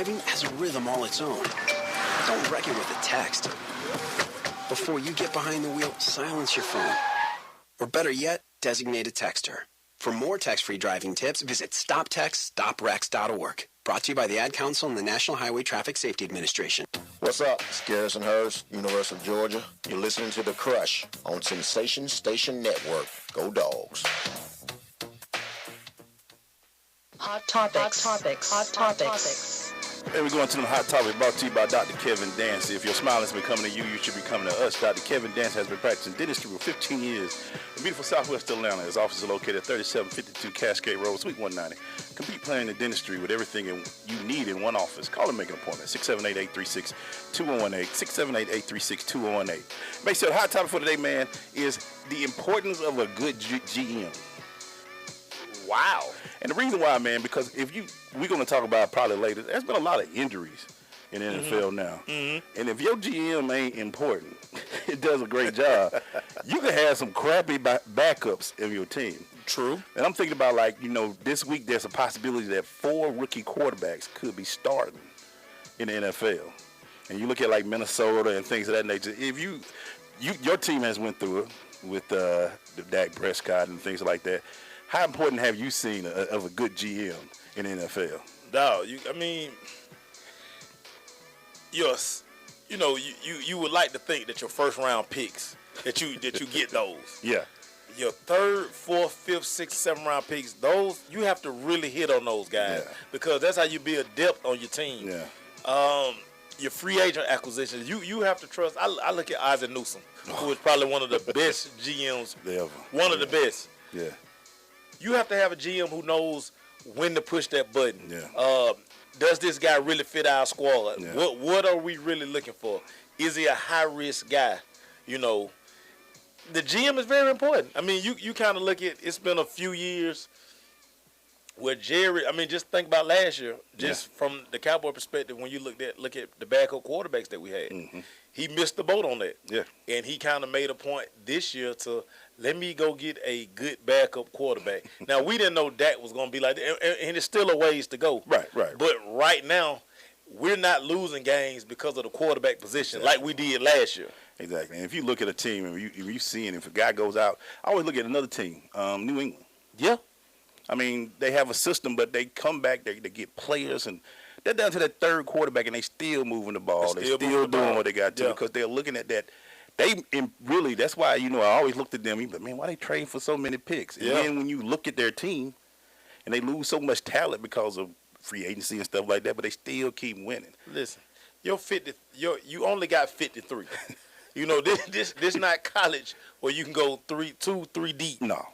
driving has a rhythm all its own. Don't wreck it with a text. Before you get behind the wheel, silence your phone. Or better yet, designate a texter. For more text-free driving tips, visit stoptextstoprex.org. Brought to you by the Ad Council and the National Highway Traffic Safety Administration. What's up? It's Garrison Hurst, University of Georgia. You're listening to The Crush on Sensation Station Network. Go Dogs. Hot topics. Hey, we're going to them hot topics brought to you by Dr. Kevin Dancy. If your smile has been coming to you, you should be coming to us. Dr. Kevin Dancy has been practicing dentistry for 15 years in beautiful Southwest Atlanta. His office is located at 3752 Cascade Road, Suite 190. Complete planning and dentistry with everything you need in one office. Call and make an appointment. 678-836-2118. 678-836-2118. Make sure the hot topic for today, man, is the importance of a good GM. Wow. And the reason why, man, because we're going to talk about it probably later, there's been a lot of injuries in the NFL now. Mm-hmm. And if your GM ain't important, it does a great job, you can have some crappy backups of your team. True. And I'm thinking about, this week there's a possibility that 4 rookie quarterbacks could be starting in the NFL. And you look at, Minnesota and things of that nature. If your team has went through it with the Dak Prescott and things like that, how important have you seen of a good GM in the NFL? Dog, you would like to think that your first round picks that you get those. Yeah. Your 3rd, 4th, 5th, 6th, 7th round picks, those you have to really hit on those guys because that's how you build depth on your team. Yeah. Your free agent acquisitions, you have to trust. I look at Isaac Newsom, who is probably one of the best GMs ever. One of the best. Yeah. You have to have a GM who knows when to push that button. Yeah. Does this guy really fit our squad? Yeah. What are we really looking for? Is he a high-risk guy? The GM is very important. I mean, you kind of look at, it's been a few years where just think about last year, from the Cowboy perspective, when you look at the backup quarterbacks that we had. Mm-hmm. He missed the boat on that. Yeah. And he kind of made a point this year to let me go get a good backup quarterback. Now, we didn't know Dak was going to be like that, and it's still a ways to go. Right. But right now, we're not losing games because of the quarterback position like we did last year. Exactly. And if you look at a team and you see it, if a guy goes out, I always look at another team, New England. Yeah. I mean, they have a system, but they come back, they get players, and they're down to that 3rd quarterback, and they still moving the ball. They're still doing what they got to because they're looking at that. That's why, I always looked at them, but man, why they trade for so many picks? And then when you look at their team, and they lose so much talent because of free agency and stuff like that, but they still keep winning. Listen, you only got 53. This not college where you can go 3 deep. No.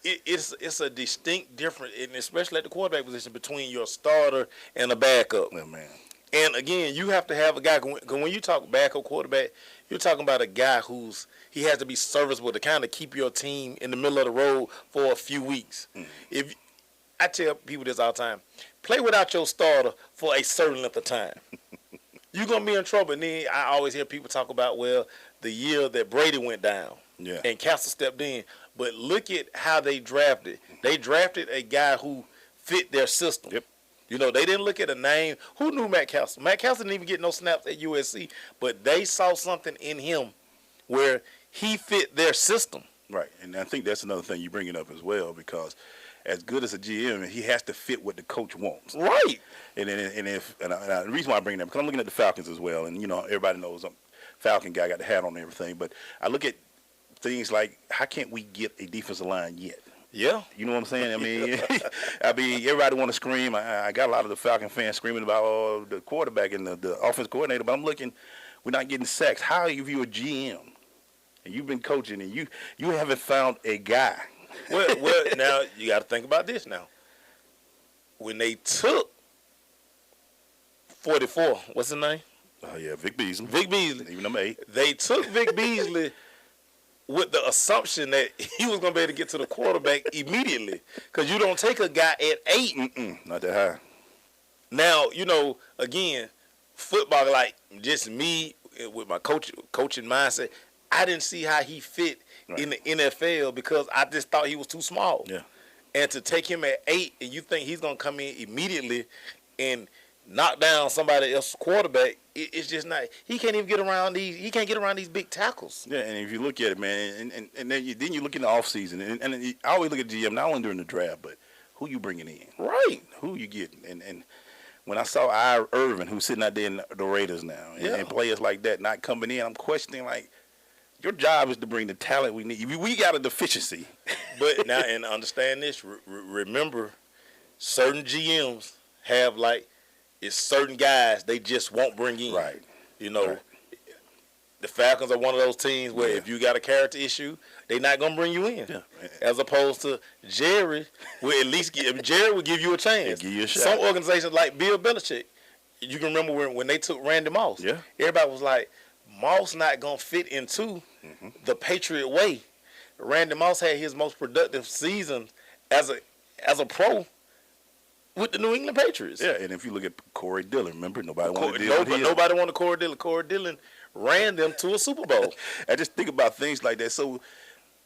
It's a distinct difference, and especially at the quarterback position, between your starter and a backup. Oh, man. And again, you have to have a guy. When you talk backup quarterback, you're talking about a guy he has to be serviceable to kind of keep your team in the middle of the road for a few weeks. Mm. If I tell people this all the time, play without your starter for a certain length of time. You're gonna be in trouble. And then I always hear people talk about the year that Brady went down, and Castle stepped in. But look at how they drafted. They drafted a guy who fit their system. Yep. They didn't look at a name. Who knew Matt Castle? Matt Castle didn't even get no snaps at USC, but they saw something in him where he fit their system. Right, and I think that's another thing you bring it up as well, because as good as a GM, he has to fit what the coach wants. Right. And the reason why I bring that, because I'm looking at the Falcons as well, and everybody knows I'm a Falcon guy, got the hat on and everything, but I look at things like, how can't we get a defensive line yet? Yeah. You know what I'm saying? I mean, everybody want to scream. I got a lot of the Falcon fans screaming about the quarterback and the offense coordinator, but I'm looking, we're not getting sacks. How if you're a GM and you've been coaching and you haven't found a guy? Well, now you got to think about this now. When they took 44, what's his name? Oh, yeah, Vic Beasley. Even number 8. They took Vic Beasley with the assumption that he was going to be able to get to the quarterback immediately, because you don't take a guy at 8. Not that high. Now, again, football, like just me with my coaching mindset, I didn't see how he fit in the NFL because I just thought he was too small. Yeah. And to take him at 8 and you think he's going to come in immediately and knock down somebody else's quarterback, it's just not. He can't even get around these. He can't get around these big tackles. Yeah, and if you look at it, man, and then you look in the offseason, and I always look at GM not only during the draft, but who you bringing in, right? Who you getting, and when I saw Irvin, who's sitting out there in the Raiders now, and players like that not coming in, I'm questioning, like, your job is to bring the talent we need. We got a deficiency. But now, and understand this, remember, certain GMs have, like, it's certain guys they just won't bring in. Right. You know, the Falcons are one of those teams where if you got a character issue, they're not going to bring you in. Yeah. As opposed to Jerry, will at least Jerry will give you a chance. Give you a shot. Some organizations like Bill Belichick, you can remember when they took Randy Moss. Yeah. Everybody was like, Moss not going to fit into the Patriot way. Randy Moss had his most productive season as a pro with the New England Patriots. Yeah, and if you look at Corey Dillon, remember, nobody wanted Corey Dillon. Corey Dillon ran them to a Super Bowl. I just think about things like that. So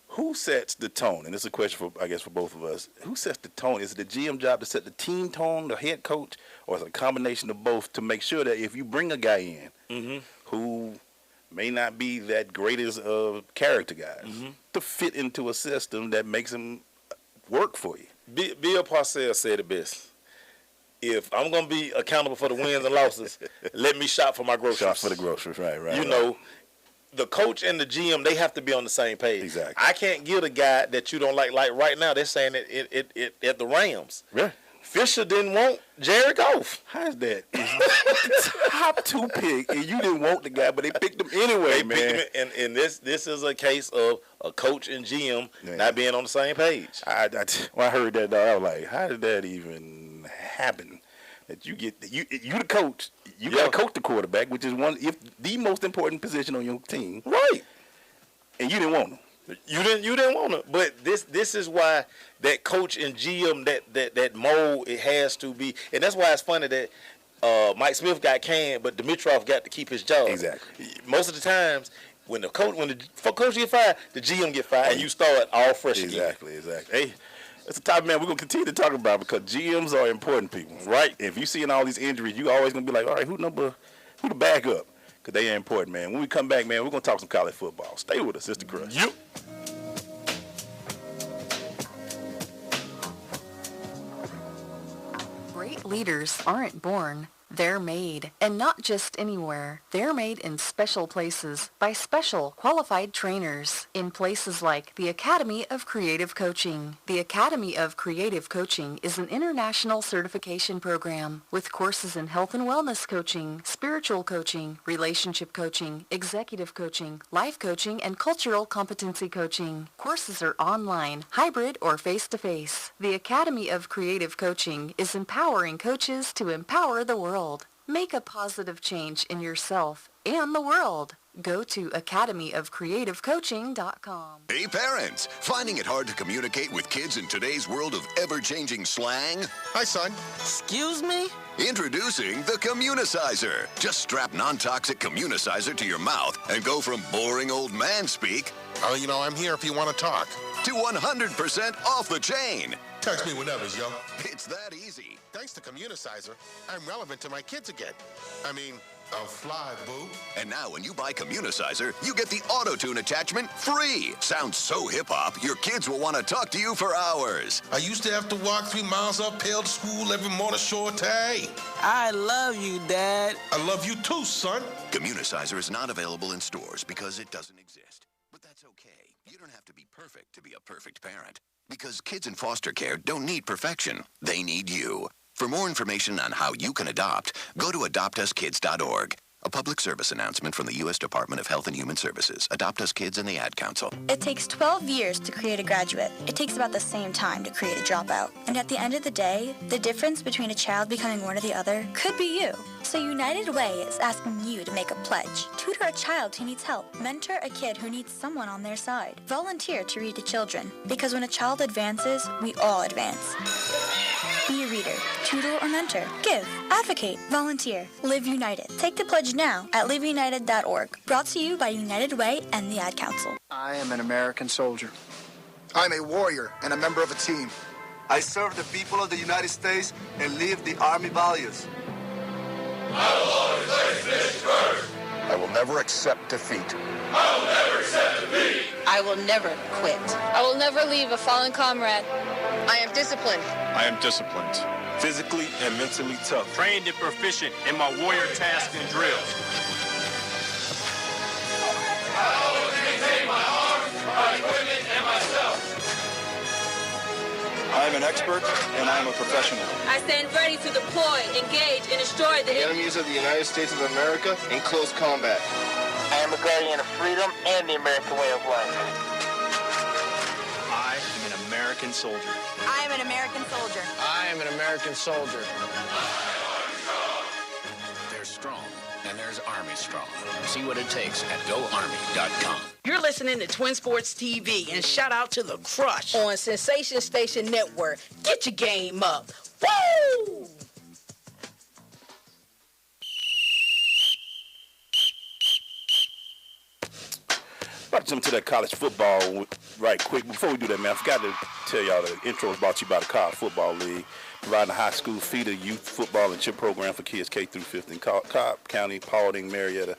who sets the tone? And this is a question, for both of us. Who sets the tone? Is it the GM job to set the team tone, the head coach, or is it a combination of both to make sure that if you bring a guy in who may not be that greatest of character guys, to fit into a system that makes him work for you? Bill Parcells said it best. If I'm going to be accountable for the wins and losses, let me shop for my groceries. Shop for the groceries, right. You know, the coach and the GM, they have to be on the same page. Exactly. I can't get a guy that you don't like. Like right now, they're saying it at the Rams. Yeah. Fisher didn't want Jared Goff. How's that? Top 2 pick, and you didn't want the guy, but they picked him anyway, man. And this is a case of a coach and GM not being on the same page. When I heard that, I was like, how did that even happen? That you the coach, you got to coach the quarterback, which is the most important position on your team, right? And you didn't want him. You didn't want him. But this is why that coach and GM that mold, it has to be, and that's why it's funny that Mike Smith got canned, but Dimitroff got to keep his job. Exactly. Most of the times, when the coach get fired, the GM get fired, and you start all fresh again. Exactly. Hey, that's a topic, man, we're going to continue to talk about because GMs are important people, right? If you seeing all these injuries, you always going to be like, all right, who the backup? Because they are important, man. When we come back, man, we're going to talk some college football. Stay with us. It's The Crush. Yep. Great leaders aren't born. They're made, and not just anywhere. They're made in special places by special qualified trainers in places like the Academy of Creative Coaching. The Academy of Creative Coaching is an international certification program with courses in health and wellness coaching, spiritual coaching, relationship coaching, executive coaching, life coaching, and cultural competency coaching. Courses are online, hybrid, or face-to-face. The Academy of Creative Coaching is empowering coaches to empower the world. Make a positive change in yourself and the world. Go to academyofcreativecoaching.com. Hey parents, finding it hard to communicate with kids in today's world of ever-changing slang? Hi, son. Excuse me? Introducing the Communicizer. Just strap non-toxic Communicizer to your mouth and go from boring old man speak I'm here if you want to talk. to 100% off the chain. Text me whenever, yo. It's that easy. Thanks to Communicizer, I'm relevant to my kids again. I'm fly, boo. And now when you buy Communicizer, you get the auto-tune attachment free. Sounds so hip-hop, your kids will want to talk to you for hours. I used to have to walk 3 miles uphill to school every morning, short day. I love you, Dad. I love you too, son. Communicizer is not available in stores because it doesn't exist. But that's okay. You don't have to be perfect to be a perfect parent. Because kids in foster care don't need perfection. They need you. For more information on how you can adopt, go to adoptuskids.org. A public service announcement from the U.S. Department of Health and Human Services, Adopt Us Kids, and the Ad Council. It takes 12 years to create a graduate. It takes about the same time to create a dropout. And at the end of the day, the difference between a child becoming one or the other could be you. So United Way is asking you to make a pledge. Tutor a child who needs help. Mentor a kid who needs someone on their side. Volunteer to read to children. Because when a child advances, we all advance. Be a reader, tutor, or mentor. Give, advocate, volunteer. Live United. Take the pledge now at liveunited.org. Brought to you by United Way and the Ad Council. I am an American soldier. I'm a warrior and a member of a team. I serve the people of the United States and live the Army values. I will always place this first. I will never accept defeat. I will never accept defeat. I will never quit. I will never leave a fallen comrade. I am disciplined. I am disciplined. Physically and mentally tough. Trained and proficient in my warrior tasks and drills. I always maintain my arms, my equipment, and myself. I am an expert and I am a professional. I stand ready to deploy, engage, and destroy the enemies of the United States of America in close combat. I am a guardian of freedom and the American way of life. I am an American soldier. I am an American soldier. I am an American soldier. There's strong, and there's Army Strong. See what it takes at GoArmy.com. You're listening to Twin Sports TV, and shout out to The Crush on Sensation Station Network. Get your game up. Woo! About to jump to that college football right quick. Before we do that, man, I forgot to tell y'all the intro is brought to you by the College Football League, providing a high school feeder youth football and chip program for kids K through 5th in Cobb County, Paulding, Marietta,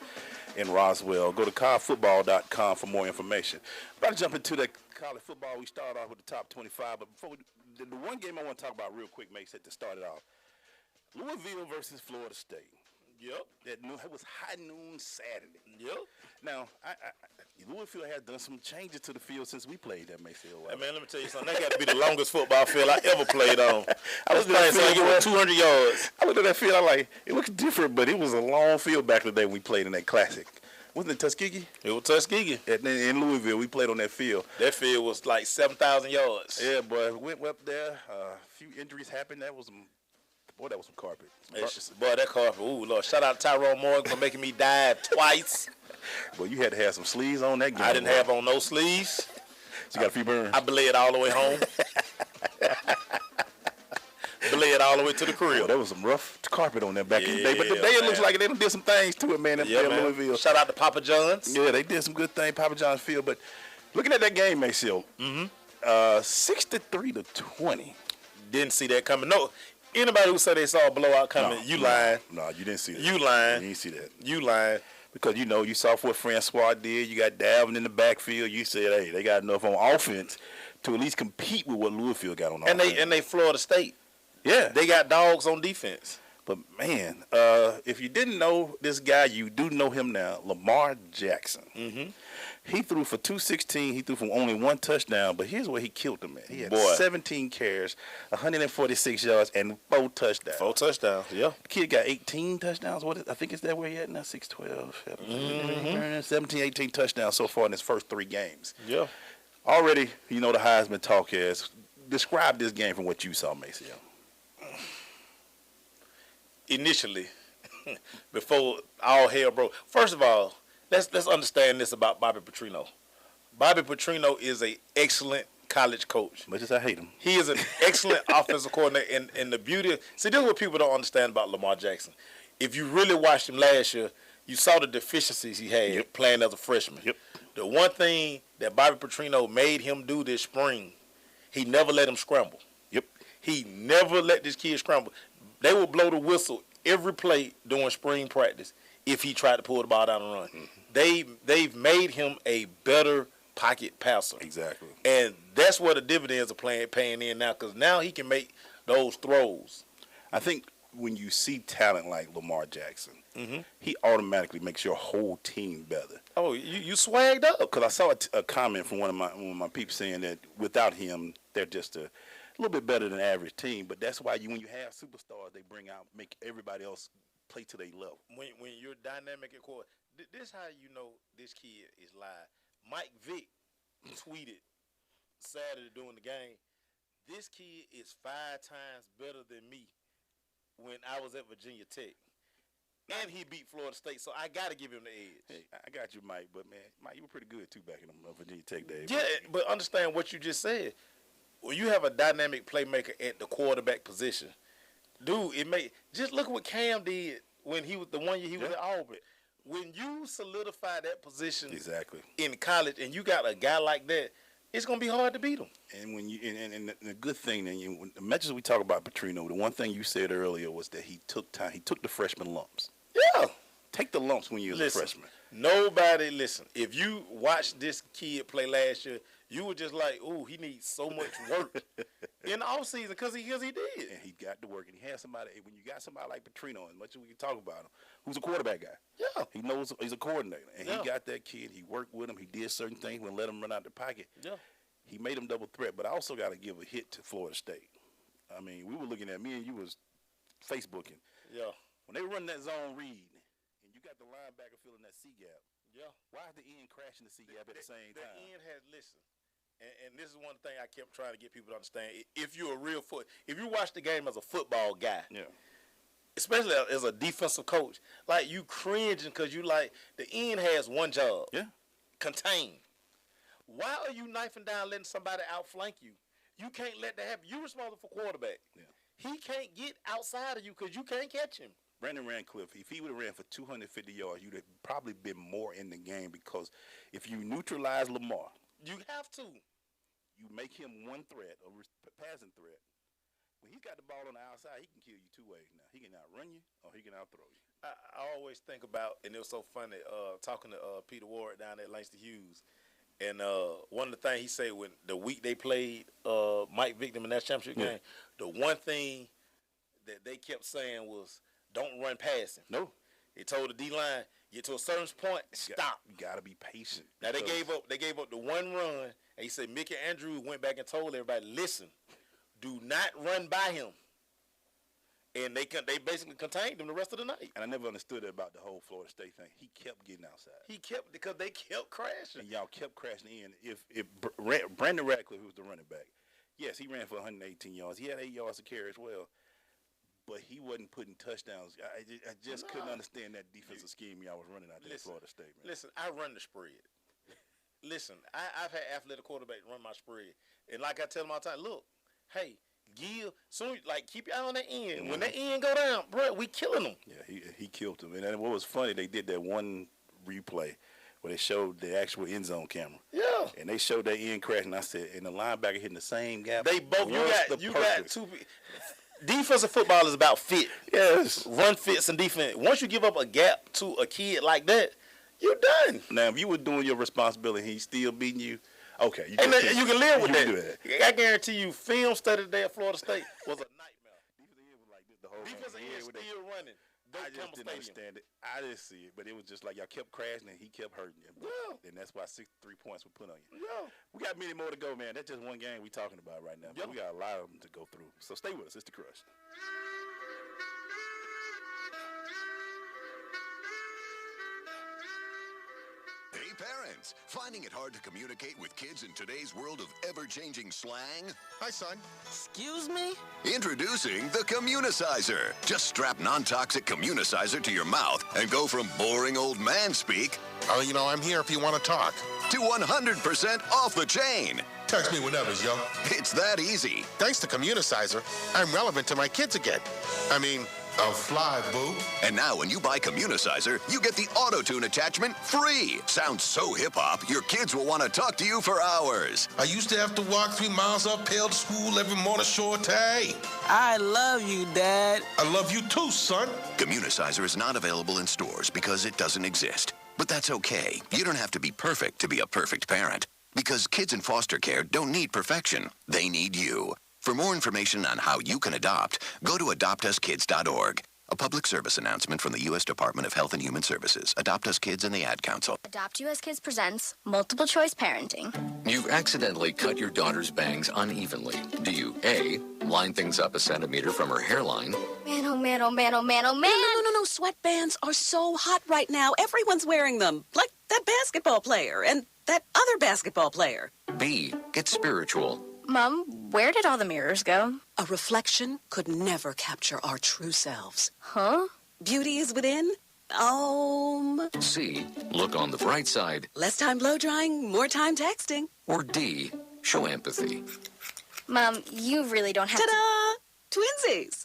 and Roswell. Go to collegefootball.com for more information. About to jump into that college football. We start off with the top 25, but before the one game I want to talk about real quick, Mace, to start it off, Louisville versus Florida State. Yep. That was high noon Saturday. Yep. Now, Louisville has done some changes to the field since we played that Mayfield. Hey, man, let me tell you something. That got to be the longest football field I ever played on. I was playing so you went 200 yards. I looked at that field. I'm like, it looks different, but it was a long field back in the day when we played in that classic. Wasn't it Tuskegee? It was Tuskegee. In Louisville, we played on that field. That field was like 7,000 yards. Yeah, boy. We went up there. A few injuries happened. That was some carpet. Boy, that carpet. Ooh, Lord. Shout out to Tyrone Morgan for making me dive twice. Boy, you had to have some sleeves on that game. I didn't have on no sleeves. So you got a few burns. I bled all the way home. Bled all the way to the crib. Boy, there was some rough carpet on that back in the day. But today it looks like they did some things to it, man. Yeah, man. Louisville. Shout out to Papa John's. Yeah, they did some good things, Papa John's field. But looking at that game, Maceo, 63-20. Didn't see that coming. No. Anybody who said they saw a blowout coming, you lying. No, you didn't see that. You lying. You didn't see that. You lying. Because, you saw what Francois did. You got Dalvin in the backfield. You said, hey, they got enough on offense to at least compete with what Louisville got on offense. And they Florida State. Yeah. They got dogs on defense. But, man, if you didn't know this guy, you do know him now, Lamar Jackson. Mm-hmm. He threw for 216. He threw for only one touchdown, but here's where he killed them at. He had 17 carries, 146 yards, and 4 touchdowns. 4 touchdowns, yeah. The kid got 18 touchdowns. I think it's that where he at now, 6-12. 17, 18 touchdowns so far in his first 3 games. Yeah. Already, the Heisman talk is. Describe this game from what you saw, Maceo. Initially, before all hell broke. First of all, let's understand this about Bobby Petrino. Bobby Petrino is an excellent college coach. Much as I hate him. He is an excellent offensive coordinator. And the beauty, see, this is what people don't understand about Lamar Jackson. If you really watched him last year, you saw the deficiencies he had playing as a freshman. Yep. The one thing that Bobby Petrino made him do this spring, he never let him scramble. Yep. He never let this kid scramble. They will blow the whistle every play during spring practice if he tried to pull the ball down and run. Mm-hmm. They've made him a better pocket passer. Exactly. And that's where the dividends are paying in now, because now he can make those throws. I think when you see talent like Lamar Jackson, he automatically makes your whole team better. Oh, you swagged up. Because I saw a comment from one of my people saying that without him, they're just a little bit better than average team. But that's why when you have superstars, they make everybody else play to their level. When you're dynamic at court, this is how you know this kid is live. Mike Vick tweeted Saturday during the game, this kid is 5 times better than me when I was at Virginia Tech. And he beat Florida State, so I got to give him the edge. Hey, I got you, Mike, but, man, Mike, you were pretty good, too, back in the Virginia Tech days. Yeah, but understand what you just said. When you have a dynamic playmaker at the quarterback position, dude, just look at what Cam did when he was the one year he was at Auburn. When you solidify that position exactly in college and you got a guy like that, it's going to be hard to beat them. And when you and the good thing, when the matches we talk about Petrino, the one thing you said earlier was that he took time. He took the freshman lumps. Yeah. Take the lumps when you're a freshman. Nobody, listen, if you watched this kid play last year, you were just like, ooh, he needs so much work in the offseason because he did. And he got to work. And he had somebody, when you got somebody like Petrino, as much as we can talk about him, who's a quarterback guy. Yeah. He knows he's a coordinator. And he got that kid. He worked with him. He did certain things when let him run out the pocket. Yeah. He made him double threat. But I also got to give a hit to Florida State. I mean, we were looking at, me and you was Facebooking. Yeah. When they run that zone read, and you got the linebacker filling that C gap. Yeah. Why is the end crashing the C gap at the same time? The end has, listen, and this is one thing I kept trying to get people to understand. If you're a real if you watch the game as a football guy, especially as a defensive coach, like you cringing because you like, the end has one job. Yeah. Contain. Why are you knifing down, letting somebody outflank you? You can't let that happen. You're responsible for quarterback. Yeah. He can't get outside of you because you can't catch him. Brandon Radcliffe, if he would have ran for 250 yards, you'd have probably been more in the game, because if you neutralize Lamar, you have to. You make him one threat, a passing threat. When he's got the ball on the outside, he can kill you two ways now. He can outrun you or he can outthrow you. I always think about, and it was so funny, talking to Peter Ward down at Langston Hughes. And one of the things he said, when the week they played Mike Victim in that championship game, the one thing that they kept saying was, don't run past him. No. He told the D-line, get to a certain point, stop. You got to be patient. Now, they gave up the one run, and he said Mickey Andrews went back and told everybody, listen, do not run by him. And they basically contained him the rest of the night. And I never understood that about the whole Florida State thing. He kept getting outside. Because they kept crashing. And y'all kept crashing in. If Brandon Radcliffe, who was the running back, yes, he ran for 118 yards. He had 8 yards to carry as well. But he wasn't putting touchdowns. I just couldn't understand that defensive scheme y'all was running out there at Florida State, man. Listen, I run the spread. Listen, I've had athletic quarterbacks run my spread. And like I tell them all the time, look, hey, keep your eye on that end. Mm-hmm. When that end go down, bro, we killing them. Yeah, he killed him. And what was funny, they did that one replay where they showed the actual end zone camera. Yeah. And they showed that end crash, and I said, and the linebacker hitting the same gap. They both, you got two. Defensive football is about fit. Yes. Run fits and defense. Once you give up a gap to a kid like that, you're done. Now, if you were doing your responsibility and he's still beating you, okay. You can live with that. that. I guarantee you, film study today at Florida State was a nightmare. Defensive end still running. I just didn't understand it. I didn't see it, but it was just like y'all kept crashing and he kept hurting you. Yeah. And that's why 63 points were put on you. Yeah. We got many more to go, man. That's just one game we're talking about right now. But we got a lot of them to go through. So stay with us. It's The Crush. Hey parents, finding it hard to communicate with kids in today's world of ever-changing slang? Hi, son. Excuse me? Introducing the Communicizer. Just strap non-toxic Communicizer to your mouth and go from boring old man speak, I'm here if you want to talk, to 100% off the chain. Text me whenever, yo. It's that easy. Thanks to Communicizer, I'm relevant to my kids again. I'm fly, boo. And now when you buy Communicizer, you get the auto-tune attachment free. Sounds so hip-hop, your kids will want to talk to you for hours. I used to have to walk 3 miles uphill to school every morning, Shorty. I love you, Dad. I love you too, son. Communicizer is not available in stores because it doesn't exist. But that's okay. You don't have to be perfect to be a perfect parent. Because kids in foster care don't need perfection. They need you. For more information on how you can adopt, go to adoptuskids.org. A public service announcement from the U.S. Department of Health and Human Services, Adopt Us Kids, and the Ad Council. Adopt US Kids presents multiple choice parenting. You accidentally cut your daughter's bangs unevenly. Do you A, line things up a centimeter from her hairline? Man, oh man, oh man, oh man, oh man. No. Sweatbands are so hot right now. Everyone's wearing them. Like that basketball player and that other basketball player. B, get spiritual. Mom, where did all the mirrors go? A reflection could never capture our true selves. Huh? Beauty is within. C, look on the bright side. Less time blow drying, more time texting. Or D, show empathy. Mom, you really don't have Ta-da! Twinsies!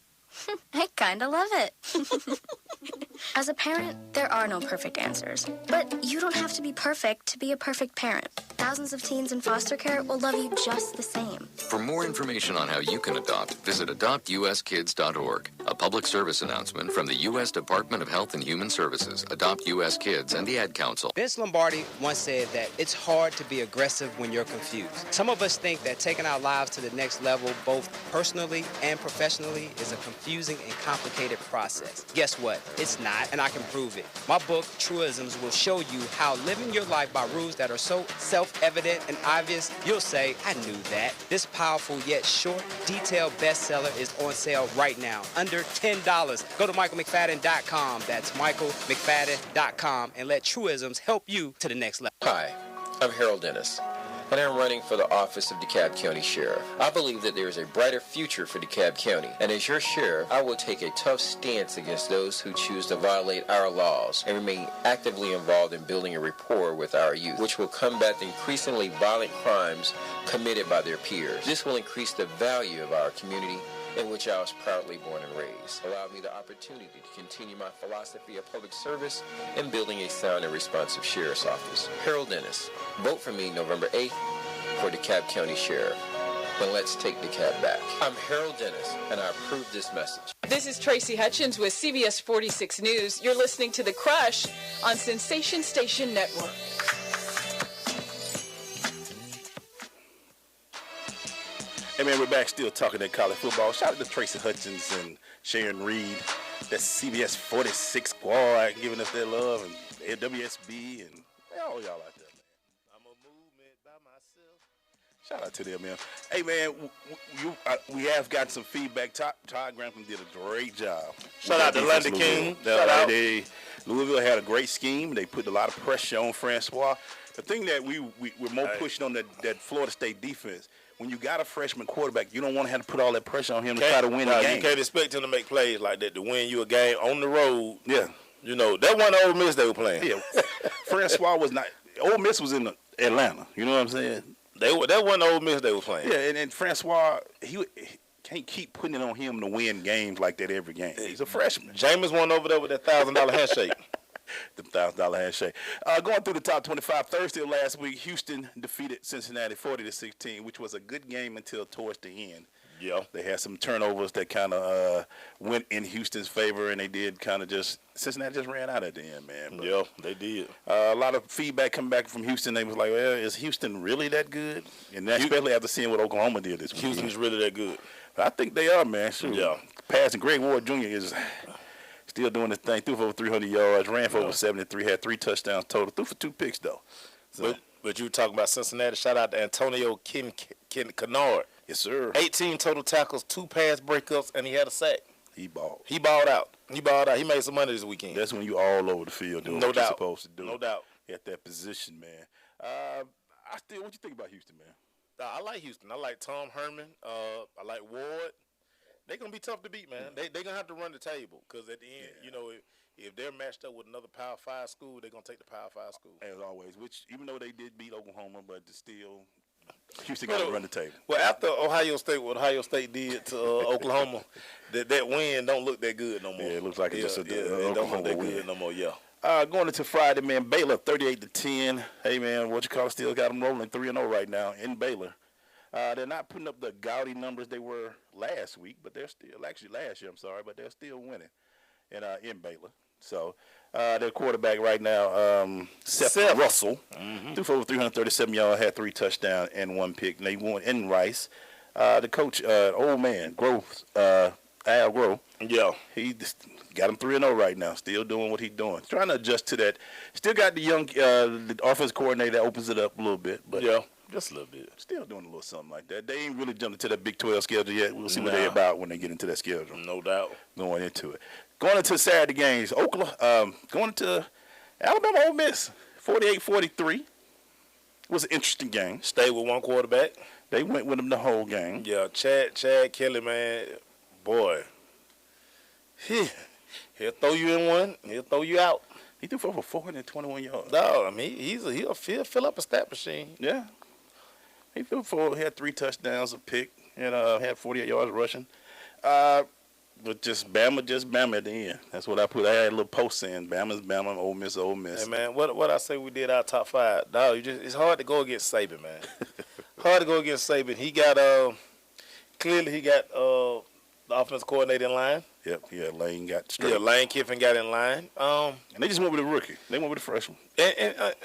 I kinda love it. As a parent, there are no perfect answers. But you don't have to be perfect to be a perfect parent. thousands of teens in foster care will love you just the same. For more information on how you can adopt, visit adoptuskids.org. A public service announcement from the U.S. Department of Health and Human Services, Adopt U.S. Kids, and the Ad Council. Vince Lombardi once said that it's hard to be aggressive when you're confused. Some of us think that taking our lives to the next level, both personally and professionally, is a confusing and complicated process. Guess what? It's not, and I can prove it. My book, Truisms, will show you how living your life by rules that are so self-evident and obvious, you'll say, I knew that. This powerful yet short, detailed bestseller is on sale right now, under $10. Go to michaelmcfadden.com. That's michaelmcfadden.com, and let Truisms help you to the next level. Hi, I'm Harold Dennis, and I'm running for the office of DeKalb County Sheriff. I believe that there is a brighter future for DeKalb County, and as your sheriff, I will take a tough stance against those who choose to violate our laws and remain actively involved in building a rapport with our youth, which will combat the increasingly violent crimes committed by their peers. This will increase the value of our community in which I was proudly born and raised, allowed me the opportunity to continue my philosophy of public service and building a sound and responsive sheriff's office. Harold Dennis, vote for me November 8th for DeKalb County Sheriff. Then let's take DeKalb back. I'm Harold Dennis, and I approve this message. This is Tracy Hutchins with CBS 46 News. You're listening to The Crush on Sensation Station Network. Hey, man, we're back still talking that college football. Shout out to Tracy Hutchins and Sharon Reed. That's CBS 46 squad giving us their love, and WSB, and all y'all out there, man. I'm a movement by myself. Shout out to them, man. Hey, man, we have gotten some feedback. Todd Grantham did a great job. Shout out to London King. Shout out. Louisville had a great scheme. They put a lot of pressure on Francois. The thing that we're more pushing on that Florida State defense, when you got a freshman quarterback, you don't want to have to put all that pressure on him to try to win the game. You can't expect him to make plays like that to win you a game on the road. Yeah. You know, that wasn't Ole Miss they were playing. Yeah. Francois was not – Ole Miss was in Atlanta. You know what I'm saying? That wasn't Ole Miss they were playing. Yeah, and Francois, he can't keep putting it on him to win games like that every game. He's a freshman. Jameis won over there with that $1,000 handshake. The $1,000 handshake. Going through the top 25, Thursday of last week, Houston defeated Cincinnati 40-16, which was a good game until towards the end. Yeah. They had some turnovers that kind of went in Houston's favor, and they did kind of just – Cincinnati just ran out at the end, man. But, yeah, they did. A lot of feedback coming back from Houston. They was like, well, is Houston really that good? And that, especially after seeing what Oklahoma did this week. Houston's really that good. I think they are, man. Sure. Yeah. Passing Greg Ward Jr. is – still doing his thing. Threw for over 300 yards, ran for over 73, had 3 touchdowns total. Threw for 2 picks, though. So. But you were talking about Cincinnati. Shout out to Antonio Kennard. Yes, sir. 18 total tackles, 2 pass breakups, and he had a sack. He balled. He balled out. He made some money this weekend. That's when you all over the field doing what you're supposed to do. No doubt. At that position, man. What you think about Houston, man? I like Houston. I like Tom Herman. I like Ward. They're going to be tough to beat, man. They're going to have to run the table because at the end, you know, if they're matched up with another Power 5 school, they're going to take the Power 5 school. As always, which even though they did beat Oklahoma, but still Houston got to run the table. Well, after what Ohio State did to Oklahoma, that win don't look that good no more. Yeah, it looks like it's just it don't look that good no more, going into Friday, man, Baylor 38-10. Hey, man, still got them rolling 3-0 right now in Baylor. They're not putting up the gaudy numbers they were last week, but they're still last year. I'm sorry, but they're still winning in Baylor. So their quarterback right now, Seth Russell, threw for over 337 yards, had 3 touchdowns and 1 pick. And they won in Rice. The coach, old man, Al Groh. Yeah, he just got him 3-0 right now. Still doing what he's doing. Trying to adjust to that. Still got the young the offensive coordinator that opens it up a little bit, but just a little bit. Still doing a little something like that. They ain't really jumped into that Big 12 schedule yet. We'll see what they're about when they get into that schedule. No doubt. Going into it. Going into Saturday games, Oklahoma, going into Alabama Ole Miss, 48-43. It was an interesting game. Stayed with one quarterback. They went with him the whole game. Yeah, Chad Kelly, man, boy. He'll throw you in one. He'll throw you out. He threw for over 421 yards. No, I mean, he'll fill up a stat machine. Yeah. He had 3 touchdowns, a pick, and had 48 yards rushing. But just Bama at the end. That's what I put. I had a little post saying, Bama's Bama, Ole Miss, Ole Miss. Hey, man, what I say we did our top 5. Dog, it's hard to go against Saban, man. Hard to go against Saban. He got, clearly he got the offensive coordinator in line. Yep, yeah, Lane got straight. Yeah, Lane Kiffin got in line. And they just went with a rookie. They went with a freshman. And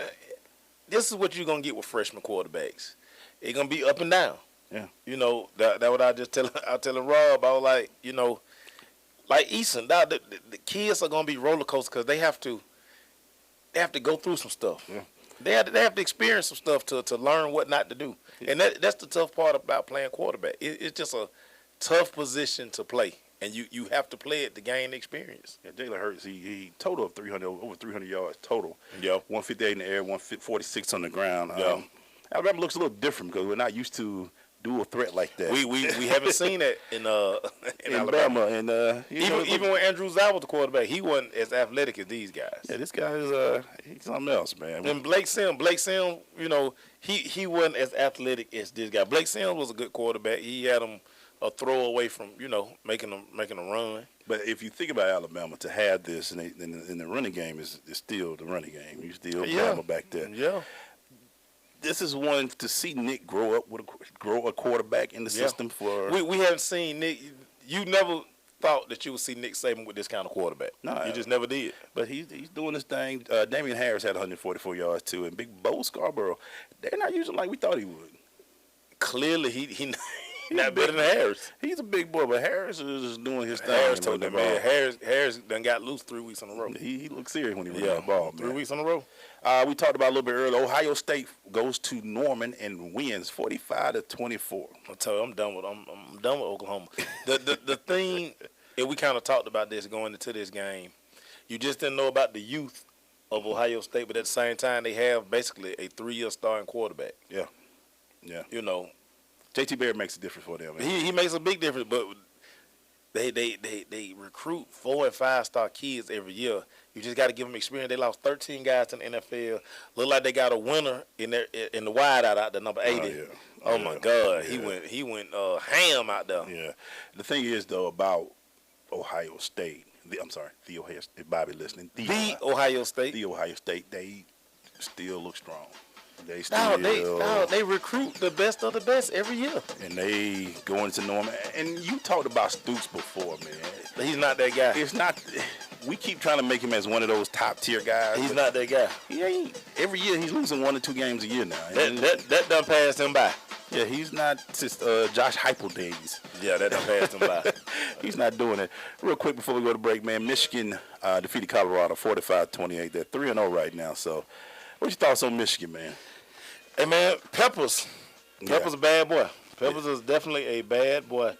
this is what you're going to get with freshman quarterbacks. It's going to be up and down. Yeah. You know, that what I was telling Rob. I was like, you know, like Easton, the kids are going to be roller coasters because they have to go through some stuff. Yeah. They have to experience some stuff to learn what not to do. Yeah. And that's the tough part about playing quarterback. It's just a tough position to play. And you have to play it to gain experience. Yeah, Jalen Hurts, he total of over 300 yards total. Yeah. 158 in the air, 146 on the ground. Yeah. Alabama looks a little different because we're not used to dual threat like that. We haven't seen that in Alabama. And even when Andrew Zau was the quarterback, he wasn't as athletic as these guys. Yeah, this guy is he's something else, man. And Blake Sims, you know, he wasn't as athletic as this guy. Blake Sims was a good quarterback. He had him a throw away from, you know, making a run. But if you think about Alabama, to have this in the running game is still the running game. You still Alabama back there. Yeah. This is one to see Nick grow a quarterback in the system for. We haven't seen Nick. You never thought that you would see Nick Saban with this kind of quarterback. No, you just never did. But he's doing this thing. Damian Harris had 144 yards too, and Big Bo Scarborough, they're not using like we thought he would. Clearly, he not better than Harris. He's a big boy, but Harris is just doing his thing. Harris told that man. Harris done got loose 3 weeks in a row. He looked serious when he ran that ball. 3 weeks in a row. We talked about a little bit earlier. Ohio State goes to Norman and wins 45-24. I tell you, I'm done with Oklahoma. The thing, and we kind of talked about this going into this game. You just didn't know about the youth of Ohio State, but at the same time, they have basically a 3-year starting quarterback. Yeah, yeah. You know, JT Barrett makes a difference for them. He makes a big difference, but they recruit 4- and 5-star kids every year. You just got to give them experience. They lost 13 guys in the NFL. Look like they got a winner in the wide out there, number 80. Oh my God, yeah. He went ham out there. Yeah. The thing is though about Ohio State. The Ohio State. Bobby listening. The Ohio State. The Ohio State. They still look strong. They recruit the best of the best every year. And they go into Norman. And you talked about Stoops before, man. He's not that guy. It's not. We keep trying to make him as one of those top tier guys. He's not that guy. He ain't. Every year he's losing 1 or 2 games a year now. That done passed him by. Yeah, he's not just Josh Heupel days. Yeah, that done passed him by. He's not doing it. Real quick before we go to break, man, Michigan defeated Colorado 45-28. They're 3-0 right now. So, what's your thoughts on Michigan, man? Hey, man, Peppers a bad boy. Peppers is definitely a bad boy.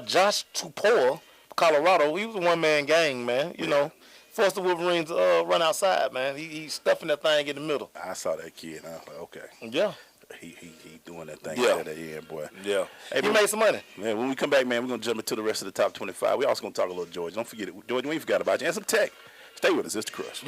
Josh Tupou, Colorado, he was a one-man gang, man. You know, forced the Wolverines to run outside, man. He's stuffing that thing in the middle. I saw that kid, and I was like, okay. Yeah. He doing that thing at the end, boy. Yeah. Hey, he made some money. Man, when we come back, man, we're going to jump into the rest of the top 25. We also going to talk a little Georgia. Don't forget it. Georgia, we ain't forgot about you. And some tech. Stay with us. It's The Crush.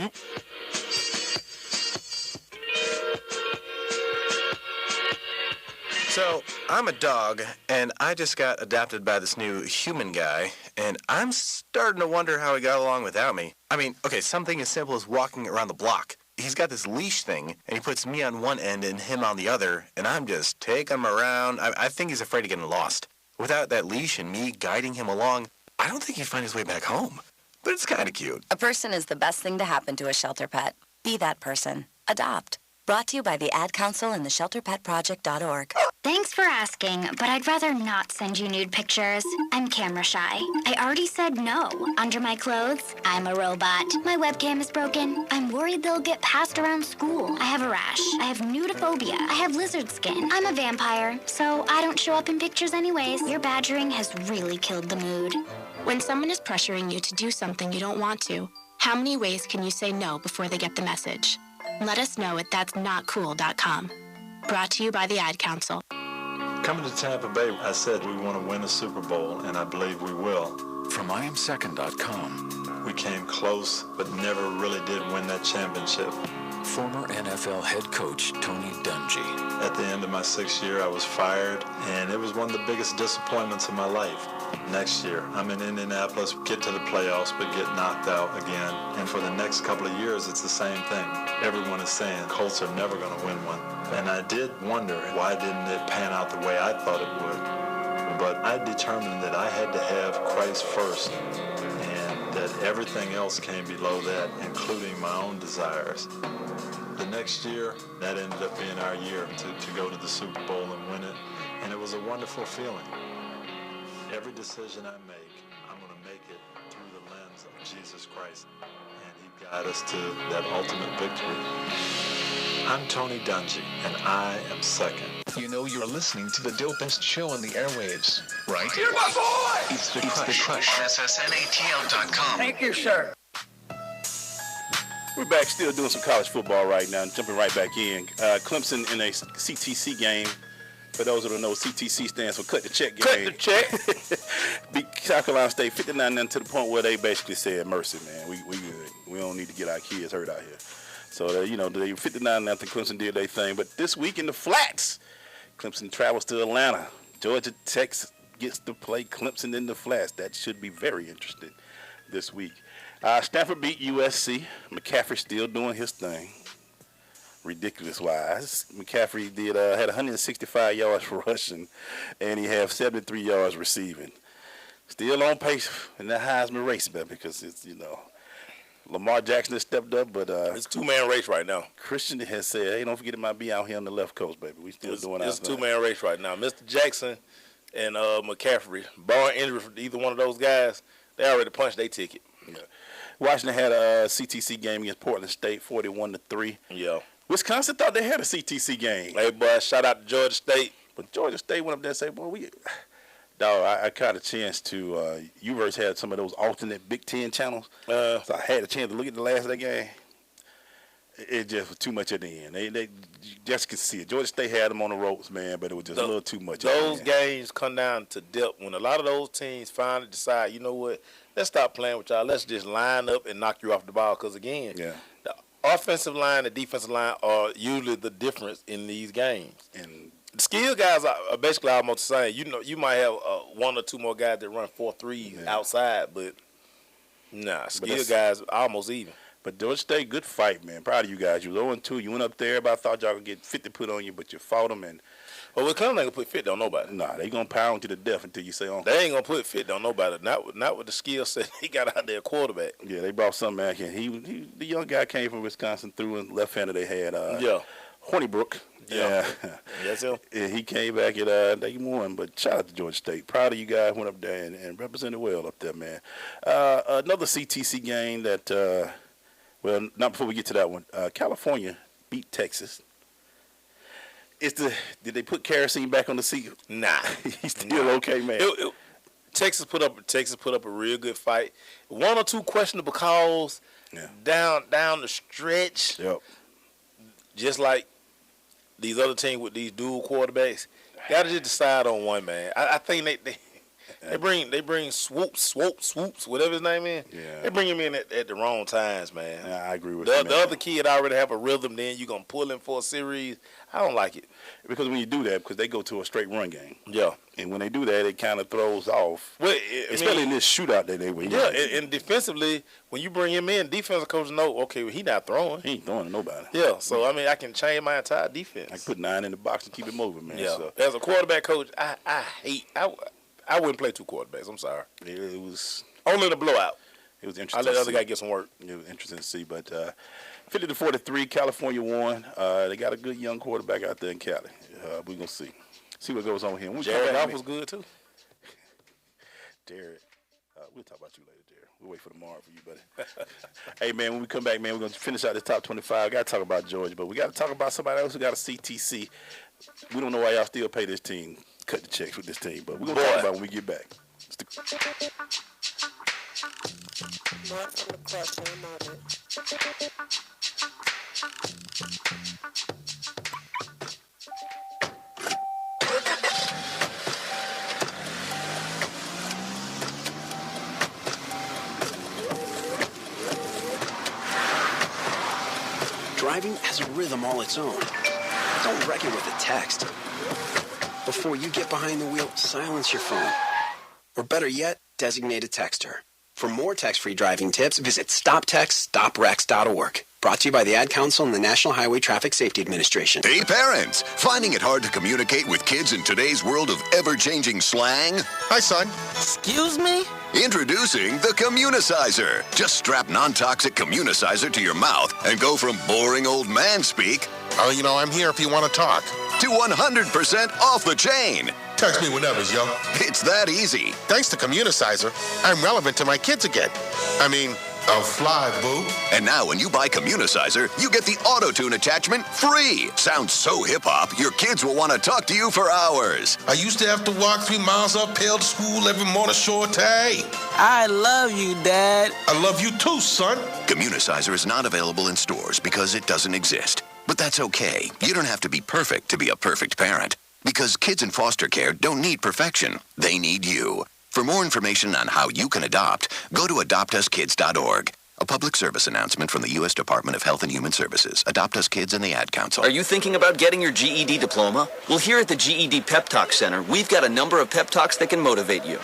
So, I'm a dog, and I just got adopted by this new human guy, and I'm starting to wonder how he got along without me. I mean, okay, something as simple as walking around the block. He's got this leash thing, and he puts me on one end and him on the other, and I'm just taking him around. I think he's afraid of getting lost. Without that leash and me guiding him along, I don't think he'd find his way back home. But it's kind of cute. A person is the best thing to happen to a shelter pet. Be that person. Adopt. Brought to you by the Ad Council and the ShelterPetProject.org. Thanks for asking, but I'd rather not send you nude pictures. I'm camera shy. I already said no. Under my clothes, I'm a robot. My webcam is broken. I'm worried they'll get passed around school. I have a rash. I have nudophobia. I have lizard skin. I'm a vampire, so I don't show up in pictures anyways. Your badgering has really killed the mood. When someone is pressuring you to do something you don't want to, how many ways can you say no before they get the message? Let us know at that'snotcool.com. Brought to you by the Ad Council. Coming to Tampa Bay, I said we want to win a Super Bowl, and I believe we will. From IamSecond.com. We came close, but never really did win that championship. former NFL head coach Tony Dungy. At the end of my 6th year, I was fired, and it was one of the biggest disappointments of my life. Next year, I'm in Indianapolis, get to the playoffs, but get knocked out again. And for the next couple of years, it's the same thing. Everyone is saying Colts are never going to win one. And I did wonder, why didn't it pan out the way I thought it would? But I determined that I had to have Christ first, and that everything else came below that, including my own desires. The next year, that ended up being our year to go to the Super Bowl and win it. And it was a wonderful feeling. Every decision I make, I'm going to make it through the lens of Jesus Christ. And he guided us to that ultimate victory. I'm Tony Dungy, and I am second. You know you're listening to the dopest show on the airwaves, right? You're my boy! It's the Crush. SSNATL.com. Thank you, sir. We're back still doing some college football right now, jumping right back in. Clemson in a CTC game. For those who don't know, CTC stands for Cut the Check game. Cut the check. Beat South Carolina State 59-0 to the point where they basically said, mercy, man, we good. We don't need to get our kids hurt out here. So, they 59-0, Clemson did their thing. But this week in the Flats, Clemson travels to Atlanta. Georgia Tech gets to play Clemson in the Flats. That should be very interesting this week. Stanford beat USC. McCaffrey still doing his thing. Ridiculous-wise. McCaffrey had 165 yards rushing, and he had 73 yards receiving. Still on pace in that Heisman race, baby, because it's, Lamar Jackson has stepped up, but it's a two-man race right now. Christian has said, hey, don't forget it might be out here on the left coast, baby. We still doing our thing. It's a two-man race right now. Mr. Jackson and McCaffrey, barring injury for either one of those guys, they already punched their ticket. Yeah. Washington had a CTC game against Portland State, 41-3. Yeah. Wisconsin thought they had a CTC game. Hey, boy, shout out to Georgia State. But Georgia State went up there and said, boy, I caught a chance to, UVerse had some of those alternate Big Ten channels. So I had a chance to look at the last of that game. It just was too much at the end. They just could see it. Georgia State had them on the ropes, man, but it was just a little too much. Those games come down to depth. When a lot of those teams finally decide, you know what, let's stop playing with y'all. Let's just line up and knock you off the ball. Because, again, the offensive line and defensive line are usually the difference in these games. And the skill guys are basically almost the same. You might have one or two more guys that run 4.3 outside, but skill guys are almost even. But Georgia State, good fight, man. Proud of you guys. You was 0-2. You went up there. Everybody thought y'all could get 50 put on you, but you fought them. Well, Clemson ain't going to put 50 on nobody. Nah, they going to pound you to death until you say on. They ain't going to put 50 on nobody. Not with the skill set he got out there, quarterback. Yeah, they brought something back in. The young guy came from Wisconsin through, and left-hander they had Hornibrook. Yeah. That's him. Yeah, he came back and they won. But shout out to Georgia State. Proud of you guys. Went up there and represented well up there, man. Another CTC game that, well, not before we get to that one. California beat Texas. Did they put kerosene back on the seat? Nah. He's still okay, man. Texas put up a real good fight. One or two questionable calls down the stretch. Yep. Just like these other teams with these dual quarterbacks, got to just decide on one, man. I think they bring swoops, whatever his name is. Yeah. They bring him in at the wrong times, man. Yeah, I agree with you. The other kid already have a rhythm. Then you gonna pull him for a series. I don't like it because when you do that, because they go to a straight run game. Yeah. And when they do that, it kind of throws off. Well, especially in this shootout that they were. Yeah, and defensively, when you bring him in, defensive coach know, okay, well, he not throwing. He ain't throwing to nobody. Yeah, so I mean, I can change my entire defense. I can put 9 in the box and keep it moving, man. Yeah. So. As a quarterback coach, I wouldn't play two quarterbacks. I'm sorry. It was only the blowout. It was interesting. I let the other guy get some work. It was interesting to see, but 50-43, California won. They got a good young quarterback out there in Cali. We're gonna see what goes on here. Jared Goff was good too. Jared, we'll talk about you later, Jared. We'll wait for tomorrow for you, buddy. Hey, man, when we come back, man, we're gonna finish out the top 25. Got to talk about Georgia, but we got to talk about somebody else who got a CTC. We don't know why y'all still pay this team, cut the checks with this team, but we're gonna talk about it when we get back. More from the Crush in a moment. driving has a rhythm all its own. Don't wreck it with a text. Before you get behind the wheel, silence your phone. Or better yet, designate a texter. For more text-free driving tips, visit stoptextstoprex.org. Brought to you by the Ad Council and the National Highway Traffic Safety Administration. Hey parents, finding it hard to communicate with kids in today's world of ever-changing slang? Hi, son. Excuse me? Introducing the Communicizer. Just strap non-toxic Communicizer to your mouth and go from boring old man speak, I'm here if you want to talk, to 100% off the chain. Text me whenever, yo. It's that easy. Thanks to Communicizer, I'm relevant to my kids again. I'll fly, boo. And now when you buy Communicizer, you get the auto-tune attachment free. Sounds so hip-hop, your kids will want to talk to you for hours. I used to have to walk 3 miles uphill to school every morning, shorty. I love you, Dad. I love you too, son. Communicizer is not available in stores because it doesn't exist. But that's okay. You don't have to be perfect to be a perfect parent. Because kids in foster care don't need perfection. They need you. For more information on how you can adopt, go to adoptuskids.org. A public service announcement from the U.S. Department of Health and Human Services. Adopt Us Kids and the Ad Council. Are you thinking about getting your GED diploma? Well, here at the GED Pep Talk Center, we've got a number of pep talks that can motivate you.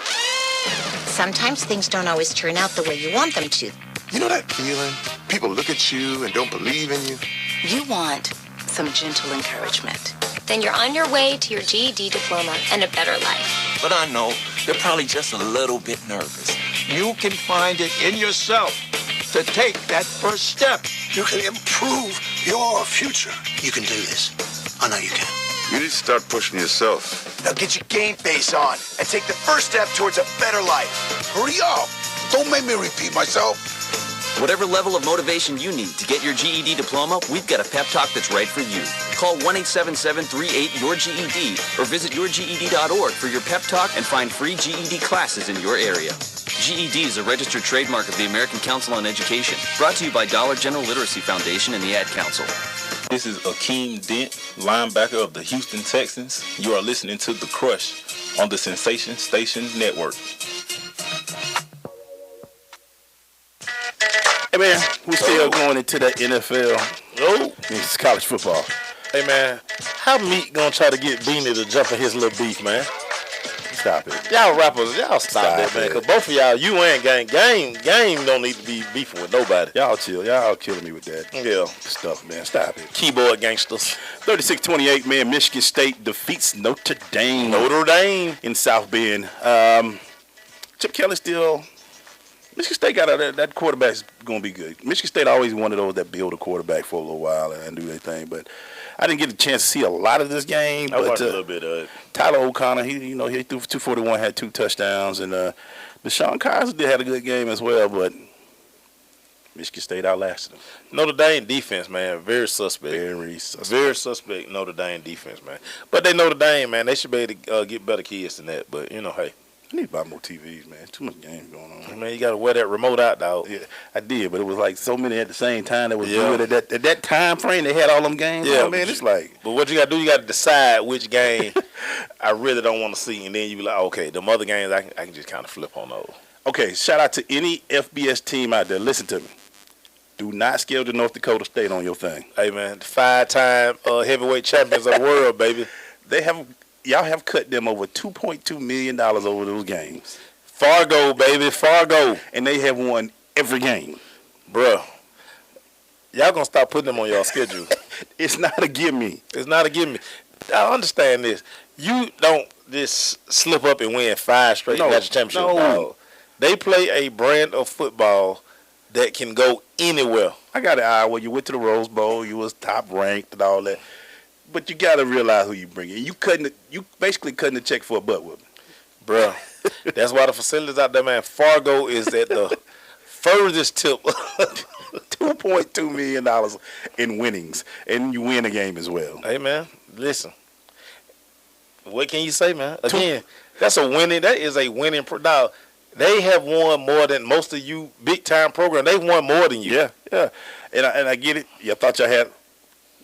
Sometimes things don't always turn out the way you want them to. You know that feeling? People look at you and don't believe in you. You want some gentle encouragement. Then you're on your way to your GED diploma and a better life. But I know they're probably just a little bit nervous. You can find it in yourself to take that first step. You can improve your future. You can do this. I know you can. You need to start pushing yourself. Now get your game face on and take the first step towards a better life. Hurry up. Don't make me repeat myself. Whatever level of motivation you need to get your GED diploma, we've got a pep talk that's right for you. Call 1-877-38-YOUR-GED or visit yourged.org for your pep talk and find free GED classes in your area. GED is a registered trademark of the American Council on Education. Brought to you by Dollar General Literacy Foundation and the Ad Council. This is Akeem Dent, linebacker of the Houston Texans. You are listening to The Crush on the Sensation Station Network. Hey man, we're still going into the NFL. Oh, it's college football. Hey man, how Meek gonna try to get Beanie to jump in his little beef, man? Stop it. Y'all rappers, y'all stop that, man. Cause both of y'all, you and Game don't need to be beefing with nobody. Y'all chill. Y'all killing me with that. Yeah. Stuff, man. Stop it. Keyboard gangsters. 36-28, man. Michigan State defeats Notre Dame. In South Bend. Chip Kelly still... Michigan State got that quarterback's going to be good. Michigan State always one of those that build a quarterback for a little while and do their thing. But I didn't get a chance to see a lot of this game. I watched a little bit of it. Tyler O'Connor, he threw for 241, had 2 touchdowns. And Deshaun Kaiser did have a good game as well. But Michigan State outlasted them. Notre Dame defense, man, very suspect. Very suspect Notre Dame defense, man. But they Notre Dame, man, they should be able to get better kids than that. But, hey. I need to buy more TVs, man. Too much games going on. Man, you got to wear that remote out, dog. Yeah, I did, but it was like so many at the same time that was good. At that time frame, they had all them games. Yeah, man, it's like. But what you got to do, you got to decide which game I really don't want to see. And then you be like, okay, the other games, I can just kind of flip on those. Okay, shout out to any FBS team out there. Listen to me. Do not schedule North Dakota State on your thing. Hey, man, the 5-time heavyweight champions of the world, baby. Y'all have cut them over $2.2 million over those games. Fargo, baby, Fargo. And they have won every game. Bruh, y'all going to stop putting them on y'all schedule. It's not a gimme. It's not a gimme. I understand this. You don't just slip up and win 5 straight national championships. No. They play a brand of football that can go anywhere. I got an eye where you went to the Rose Bowl, you was top ranked and all that. But you got to realize who you bring in. You basically cutting the check for a butt whooping. Bro, that's why the facilities out there, man. Fargo is at the furthest tip. $2.2 million in winnings. And you win a game as well. Hey, man, listen. What can you say, man? Again, that is a winning product. They have won more than most of you big-time programs. They won more than you. Yeah. And I get it. You thought y'all had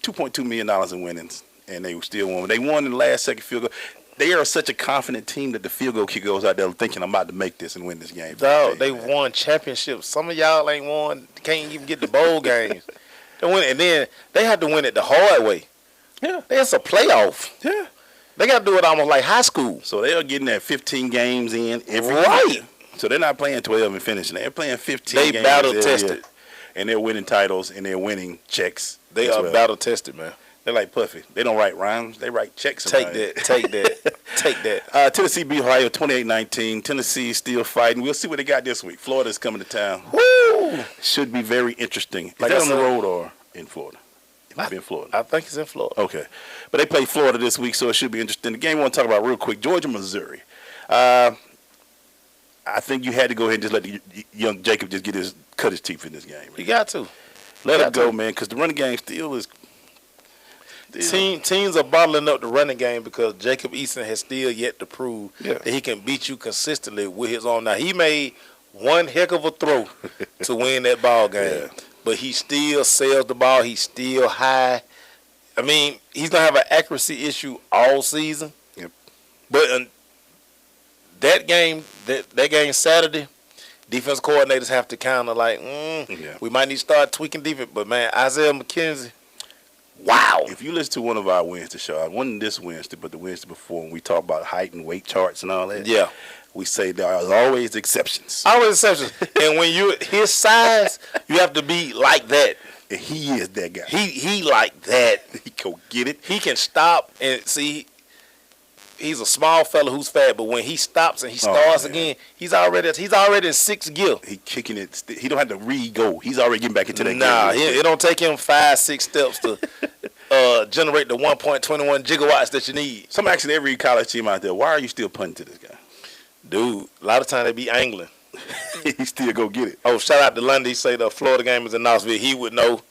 $2.2 million in winnings, and they still won. They won in the last second field goal. They are such a confident team that the field goal kicker goes out there thinking, I'm about to make this and win this game. Dog, they won championships. Some of y'all ain't won, can't even get the bowl games. And then they had to win it the hard way. Yeah. It's a playoff. Yeah. They got to do it almost like high school. So they are getting that 15 games in every Right. year. So they're not playing 12 and finishing. They're playing 15 They games. battle tested. And they're winning titles and they're winning checks. They as are well. battle tested, man. They're like Puffy. They don't write rhymes. They write checks. Take sometimes. that. Tennessee beat Ohio 28-19. Tennessee still fighting. We'll see what they got this week. Florida's coming to town. Woo! Should be very interesting. Is Like that I on the said- road or in Florida? It might be in Florida. I think it's in Florida. Okay. But they play Florida this week, so it should be interesting. The game I want to talk about real quick, Georgia, Missouri. I think you had to go ahead and just let the young Jacob just cut his teeth in this game. Man. You got to. Let him go, man, because the running game still is. Teams are bottling up the running game because Jacob Eason has still yet to prove that he can beat you consistently with his own. Now, he made one heck of a throw to win that ball game, but he still sells the ball. He's still high. I mean, he's going to have an accuracy issue all season. Yep. But that game Saturday, defense coordinators have to kind of like, we might need to start tweaking defense. But, man, Isaiah McKenzie, wow. If you listen to one of our Wednesday shows, wasn't this Wednesday, but the Wednesday before, when we talk about height and weight charts and all that, we say there are always exceptions. Always exceptions. And when you his size, you have to be like that. And he is that guy. He like that. He go get it. He can stop and see. He's a small fella who's fat, but when he stops and he starts again, he's already in sixth gear. He kicking it. He don't have to re-go. He's already getting back into that game. It don't take him 5-6 steps to generate the 1.21 gigawatts that you need. So I'm asking every college team out there, why are you still punting to this guy? Dude, a lot of times they be angling. He still go get it. Oh, shout out to Lundy. Say the Florida game is in Knoxville. He would know.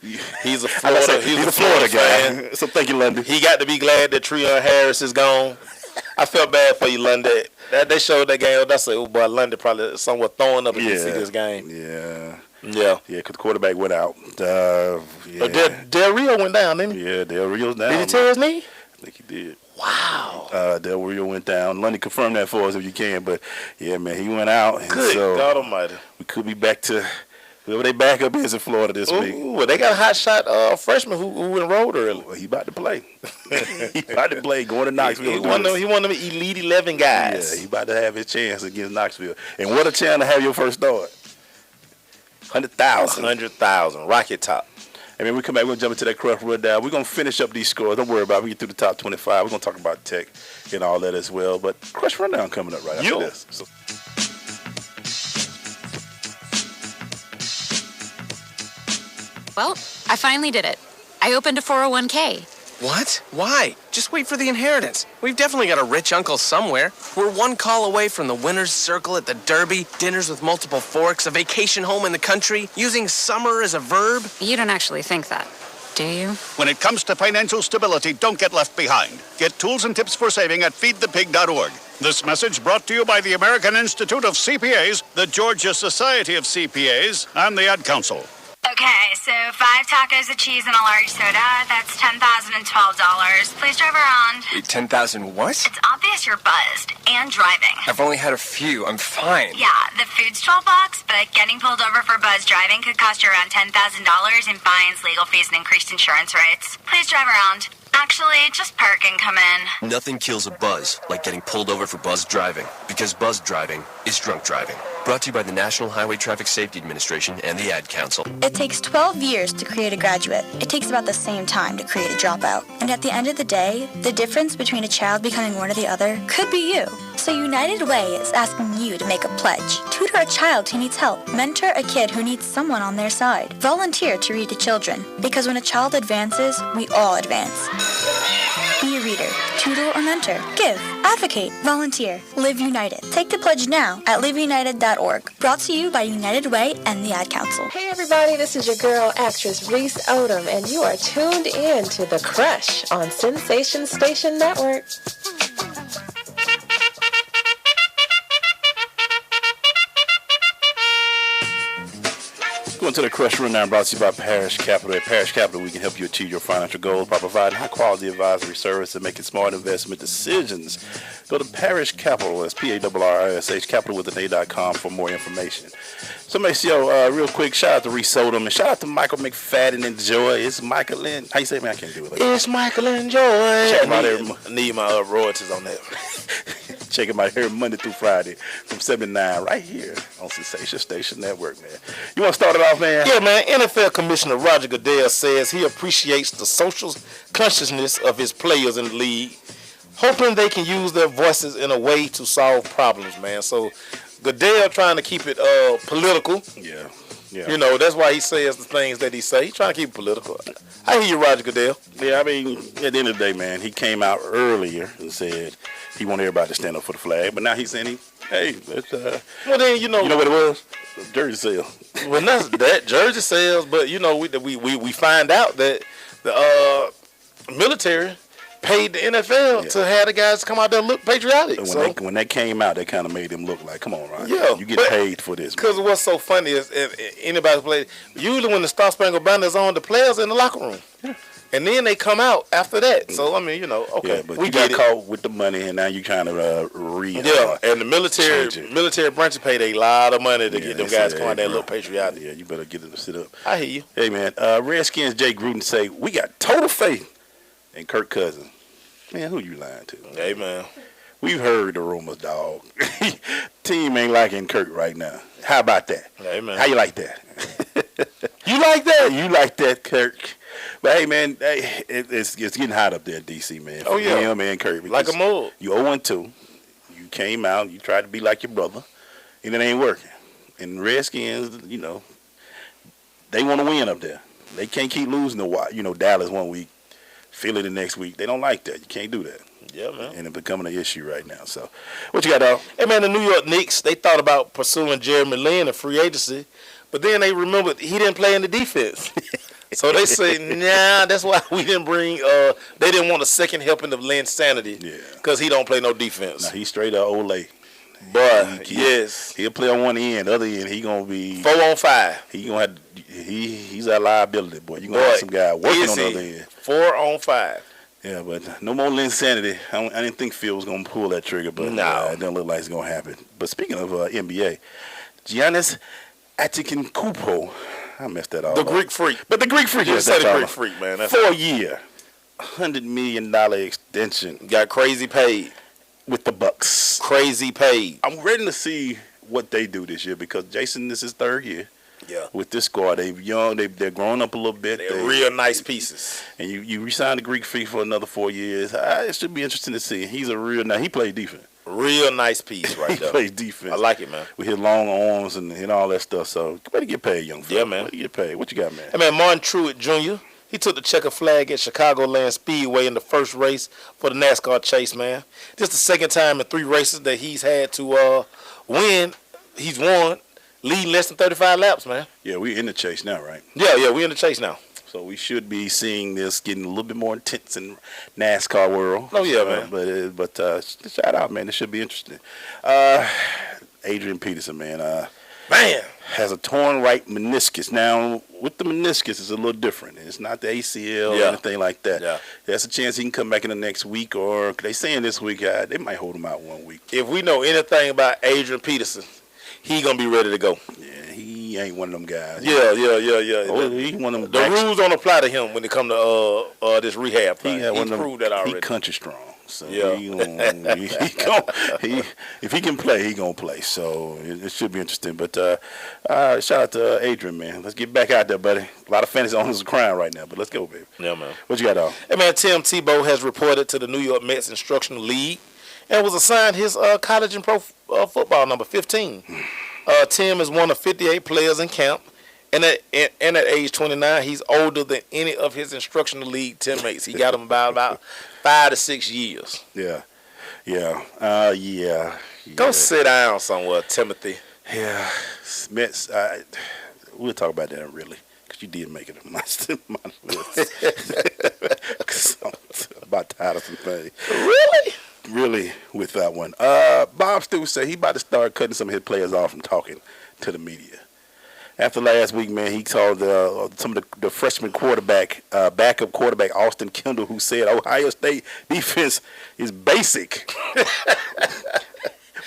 He's a Florida. He's a Florida guy. So thank you, Lundy. He got to be glad that Treon Harris is gone. I felt bad for you, Lundy. They showed that game. I said, oh boy, Lundy probably somewhat throwing up if you see this game. Yeah, because the quarterback went out. Del Rio went down, didn't he? Yeah, Del Rio's down. Did he tear his knee? I think he did. Wow. Del Rio went down. Lundy, confirm that for us if you can. But, yeah, man, he went out. And Good so God almighty. We could be back to whoever they backup is in Florida this week. Well, they got a hot shot freshman who enrolled early. Well, he about to play. He about to play going to Knoxville. He one of them Elite 11 guys. Yeah, he about to have his chance against Knoxville. And what a chance to have your first start. 100,000. 100,000. Rocket top. And then we come back, we're going to jump into that crush rundown. We're going to finish up these scores. Don't worry about it. We get through the top 25. We're going to talk about tech and all that as well. But crush rundown coming up right after this. So. Well, I finally did it. I opened a 401k. What? Why? Just wait for the inheritance. We've definitely got a rich uncle somewhere. We're one call away from the winner's circle at the Derby, dinners with multiple forks, a vacation home in the country, using summer as a verb. You don't actually think that, do you? When it comes to financial stability, don't get left behind. Get tools and tips for saving at feedthepig.org. This message brought to you by the American Institute of CPAs, the Georgia Society of CPAs, and the Ad Council. Okay, so 5 tacos of cheese and a large soda. That's $10,012. Please drive around. Wait, 10,000 what? It's obvious you're buzzed and driving. I've only had a few. I'm fine. Yeah, the food's $12, but getting pulled over for buzz driving could cost you around $10,000 in fines, legal fees, and increased insurance rates. Please drive around. Actually, just park and come in. Nothing kills a buzz like getting pulled over for buzz driving, because buzz driving is drunk driving. Brought to you by the National Highway Traffic Safety Administration and the Ad Council. It takes 12 years to create a graduate. It takes about the same time to create a dropout. And at the end of the day, the difference between a child becoming one or the other could be you. So United Way is asking you to make a pledge. Tutor a child who needs help. Mentor a kid who needs someone on their side. Volunteer to read to children. Because when a child advances, we all advance. Be a reader, tutor or mentor. Give, advocate, volunteer. Live United. Take the pledge now at liveunited.org. Brought to you by United Way and the Ad Council. Hey everybody, this is your girl, actress Reese Odom, and you are tuned in to The Crush on Sensation Station Network. Welcome to the Crush Rundown, brought to you by Parish Capital. At Parish Capital, we can help you achieve your financial goals by providing high-quality advisory service and making smart investment decisions. Go to Parish Capital, that's P-A-R-R-I-S-H, capitalwithan.com for more information. So, make sure, real quick, shout out to Reese Odom and shout out to Michael McFadden and Joy. It's Michael and, how you say, man? I can't do it. Like it's Michael and Joy. Check him out I need my royalties on that. Check him out here Monday through Friday from 7 to 9 right here on Sensation Station Network, man. You want to start it off, man? Yeah, man. NFL Commissioner Roger Goodell says he appreciates the social consciousness of his players in the league, hoping they can use their voices in a way to solve problems, man. So Goodell trying to keep it political. Yeah. You know, that's why he says the things that he say. He's trying to keep it political. I hear you, Roger Goodell. Yeah, I mean, at the end of the day, man, he came out earlier and said he wanted everybody to stand up for the flag, but now he's saying, let's, well, then, you know what it was? Jersey sales. Well, not that jersey sales, but, you know, we find out that the military paid the NFL to have the guys come out there and look patriotic. When they came out, they kind of made them look like, come on, Ron. Yeah, you get paid for this. Because what's so funny is if anybody play, usually when the Star Spangled Banner is on, the players in the locker room. Yeah. And then they come out after that. So, I mean, you know, okay. Yeah, but we got caught with the money, and now you're trying to and the military branches paid a lot of money to get them guys to come out there and look patriotic. Yeah, you better get them to sit up. I hear you. Hey, man, Redskins Jay Gruden say, we got total faith in Kirk Cousins. Man, who you lying to? Hey, man. We've heard the rumors, dog. Team ain't liking Kirk right now. How about that? Hey, man. How you like that? You like that? You like that, Kirk? But, hey, man, it's getting hot up there at D.C., man. Oh, yeah. Him and Kirk. Like a move. You 0-2. You came out. You tried to be like your brother. And it ain't working. And Redskins, you know, they want to win up there. They can't keep losing to, Dallas one week. Philly the next week. They don't like that. You can't do that. Yeah, man. And it's becoming an issue right now. So, what you got, dog? Hey, man, the New York Knicks, they thought about pursuing Jeremy Lin in free agency, but then they remembered he didn't play in the defense. So they say, nah, that's why we didn't bring, they didn't want a second helping of Lin's sanity. Yeah. Because he don't play no defense. Nah, he's straight up Olay. But, yes. He'll play on one end. Other end, he going to be 4-on-5. He going to have, he's a liability, boy. You're going to have some guy working on the other end. 4-on-5. Yeah, but no more Linsanity. I didn't think Phil was going to pull that trigger, but no. It doesn't look like it's going to happen. But speaking of NBA, Giannis Antetokounmpo, I messed that all up. The Greek freak. But the Greek freak. You said the Greek freak, man. 4-year, $100 million extension. Got crazy paid. With the Bucks. Crazy paid. I'm ready to see what they do this year because Jason, this is his third year. Yeah. With this squad, they're growing up a little bit. They're real nice pieces. And you re-signed the Greek freak for another 4 years. It should be interesting to see. He's he played defense. Real nice piece right there. He plays defense. I like it, man. With his long arms and all that stuff. So, better get paid, young fella. Yeah, man. Better get paid. What you got, man? Hey, man, Martin Truex Jr., he took the checker flag at Chicagoland Speedway in the first race for the NASCAR chase, man. This is the second time in 3 races that he's had to win. He's won, leading less than 35 laps, man. Yeah, we're in the chase now, right? Yeah, we're in the chase now. So we should be seeing this getting a little bit more intense in NASCAR world. Oh, yeah, man. But shout out, man. This should be interesting. Adrian Peterson, man. Has a torn right meniscus. Now, with the meniscus, it's a little different. It's not the ACL or anything like that. Yeah. There's a chance he can come back in the next week, or they saying this week, they might hold him out 1 week. If we know anything about Adrian Peterson, he going to be ready to go. Yeah, he ain't one of them guys. Yeah. Oh, he one of them. The rules don't apply to him when it come to this rehab thing. He proved that already. He country strong. So yeah. If he can play, he gonna play. So it should be interesting. But shout out to Adrian, man. Let's get back out there, buddy. A lot of fantasy owners are crying right now, but let's go, baby. Yeah, man. What you got, dog? Hey, man, Tim Tebow has reported to the New York Mets Instructional League and was assigned his college and pro football number 15. Tim is one of 58 players in camp. And at age 29, he's older than any of his instructional league teammates. He got him by about 5 to 6 years. Yeah. Go sit down somewhere, Timothy. Yeah. Mets, we'll talk about that really, because you did make it on my list. I'm about tired of some things. Really with that one. Bob Stoops said he about to start cutting some of his players off from talking to the media. After last week, man, he called some of the freshman backup quarterback, Austin Kendall, who said Ohio State defense is basic.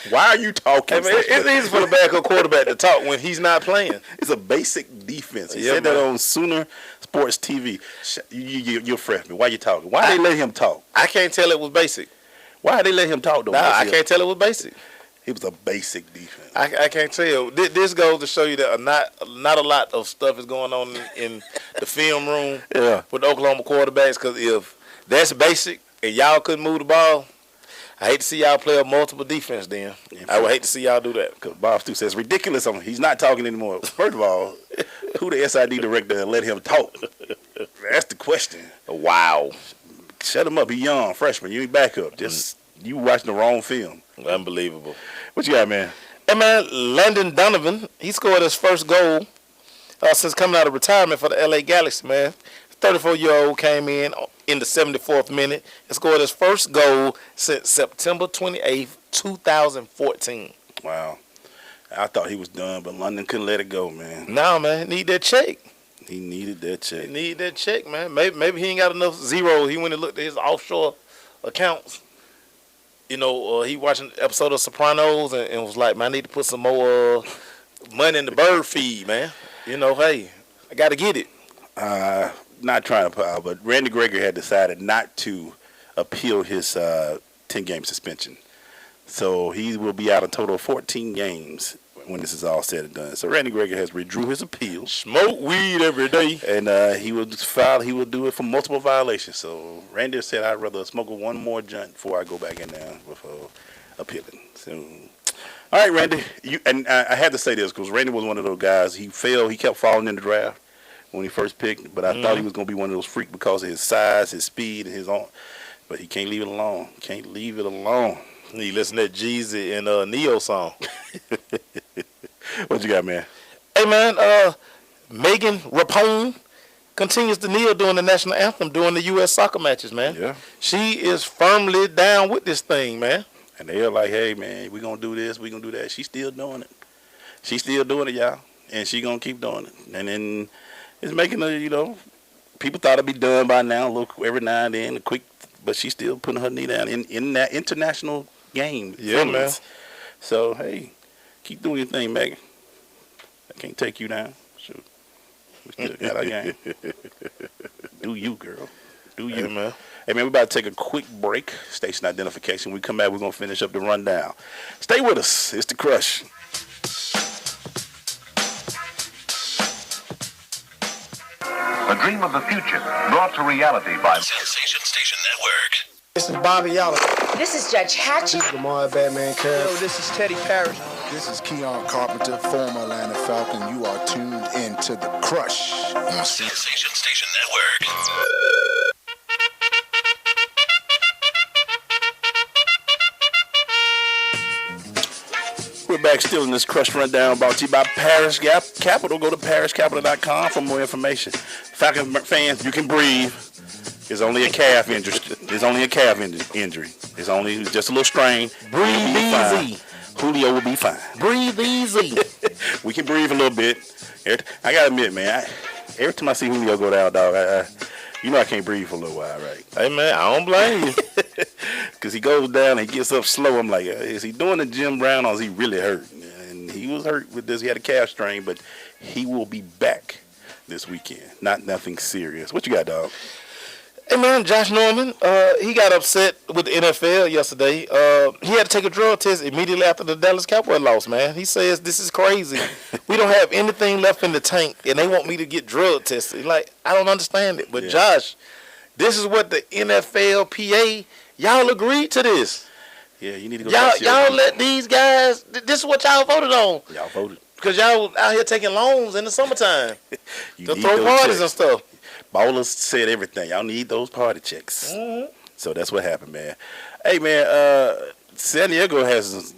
Why are you talking? Hey, man, it's easy for the backup quarterback to talk when he's not playing. It's a basic defense. He said that on Sooner Sports TV. You're a freshman. Why you talking? Why they let him talk? I can't tell it was basic. Why they let him talk, though? Nah, I can't tell it was basic. It was a basic defense. I can't tell. This goes to show you that not a lot of stuff is going on in the film room with the Oklahoma quarterbacks, because if that's basic and y'all couldn't move the ball, I hate to see y'all play a multiple defense then. I would hate to see y'all do that. Because Bob Stu says, ridiculous. He's not talking anymore. First of all, who the SID director let him talk? That's the question. Wow. Shut him up. He young, freshman. You ain't back up. Just you watching the wrong film. Unbelievable. What you got, man? Hey, man, Landon Donovan, he scored his first goal since coming out of retirement for the LA Galaxy, man. 34-year-old came in the 74th minute and scored his first goal since September 28th, 2014. Wow. I thought he was done, but London couldn't let it go, man. No, man, need that check. He needed that check. He needed that check, man. Maybe he ain't got enough zeros. He went and looked at his offshore accounts. You know, he watching an episode of Sopranos and was like, man, I need to put some more money in the bird feed, man. You know, hey, I got to get it. Not trying to pile, but Randy Gregory had decided not to appeal his 10-game suspension. So he will be out a total of 14 games when this is all said and done. So Randy Gregory has withdrew his appeal. Smoke weed every day. And he will do it for multiple violations. So Randy said, I'd rather smoke one more joint before I go back in there with appealing. So, all right, Randy. I had to say this because Randy was one of those guys. He kept falling in the draft when he first picked, but I thought he was going to be one of those freaks because of his size, his speed, and his own. But he can't leave it alone. Can't leave it alone. He listen to that Jeezy and Neo song. What you got, man? Hey, man, Megan Rapone continues to kneel during the national anthem during the U.S. soccer matches, man. Yeah. She is firmly down with this thing, man. And they're like, hey, man, we're going to do this, we're going to do that. She's still doing it. She's still doing it, y'all. And she's going to keep doing it. And then it's making her, people thought it'd be done by now, look, every now and then, but she's still putting her knee down in that international game. Yeah, man. So, hey, keep doing your thing, Megan. I can't take you down. Shoot. We still got our game. Do you, girl. Do you. Hey, man. Hey, man, we're about to take a quick break. Station identification. When we come back, we're going to finish up the rundown. Stay with us. It's The Crush. The dream of the future, brought to reality by Sensation Station Network. This is Bobby Yalla. This is Judge Hatchett. Lamar Batman Curry. Yo, this is Teddy Parrish. This is Keon Carpenter, former Atlanta Falcon. You are tuned in to The Crush on Sensation Station Network. We're back still in this Crush Rundown brought to you by Parish Capital. Go to parishcapital.com for more information. Falcon fans, you can breathe. It's only a calf injury. It's only a calf injury. It's only just a little strain. Breathe easy. Julio will be fine. Breathe easy. We can breathe a little bit. I got to admit, man, every time I see Julio go down, dog, I can't breathe for a little while, right? Hey, man, I don't blame you. Because he goes down and he gets up slow. I'm like, is he doing the Jim Brown or is he really hurt? And he was hurt with this. He had a calf strain, but he will be back this weekend. Nothing serious. What you got, dog? Hey, man, Josh Norman, he got upset with the NFL yesterday. He had to take a drug test immediately after the Dallas Cowboys loss, man. He says, this is crazy. We don't have anything left in the tank, and they want me to get drug tested. Like, I don't understand it. But, yeah. Josh, this is what the NFLPA, y'all agreed to this. Yeah, you need to go. Y'all let these guys, this is what y'all voted on. Y'all voted. Because y'all out here taking loans in the summertime to throw parties and stuff. Ballers said everything. Y'all need those party checks. Mm-hmm. So that's what happened, man. Hey, man, San Diego has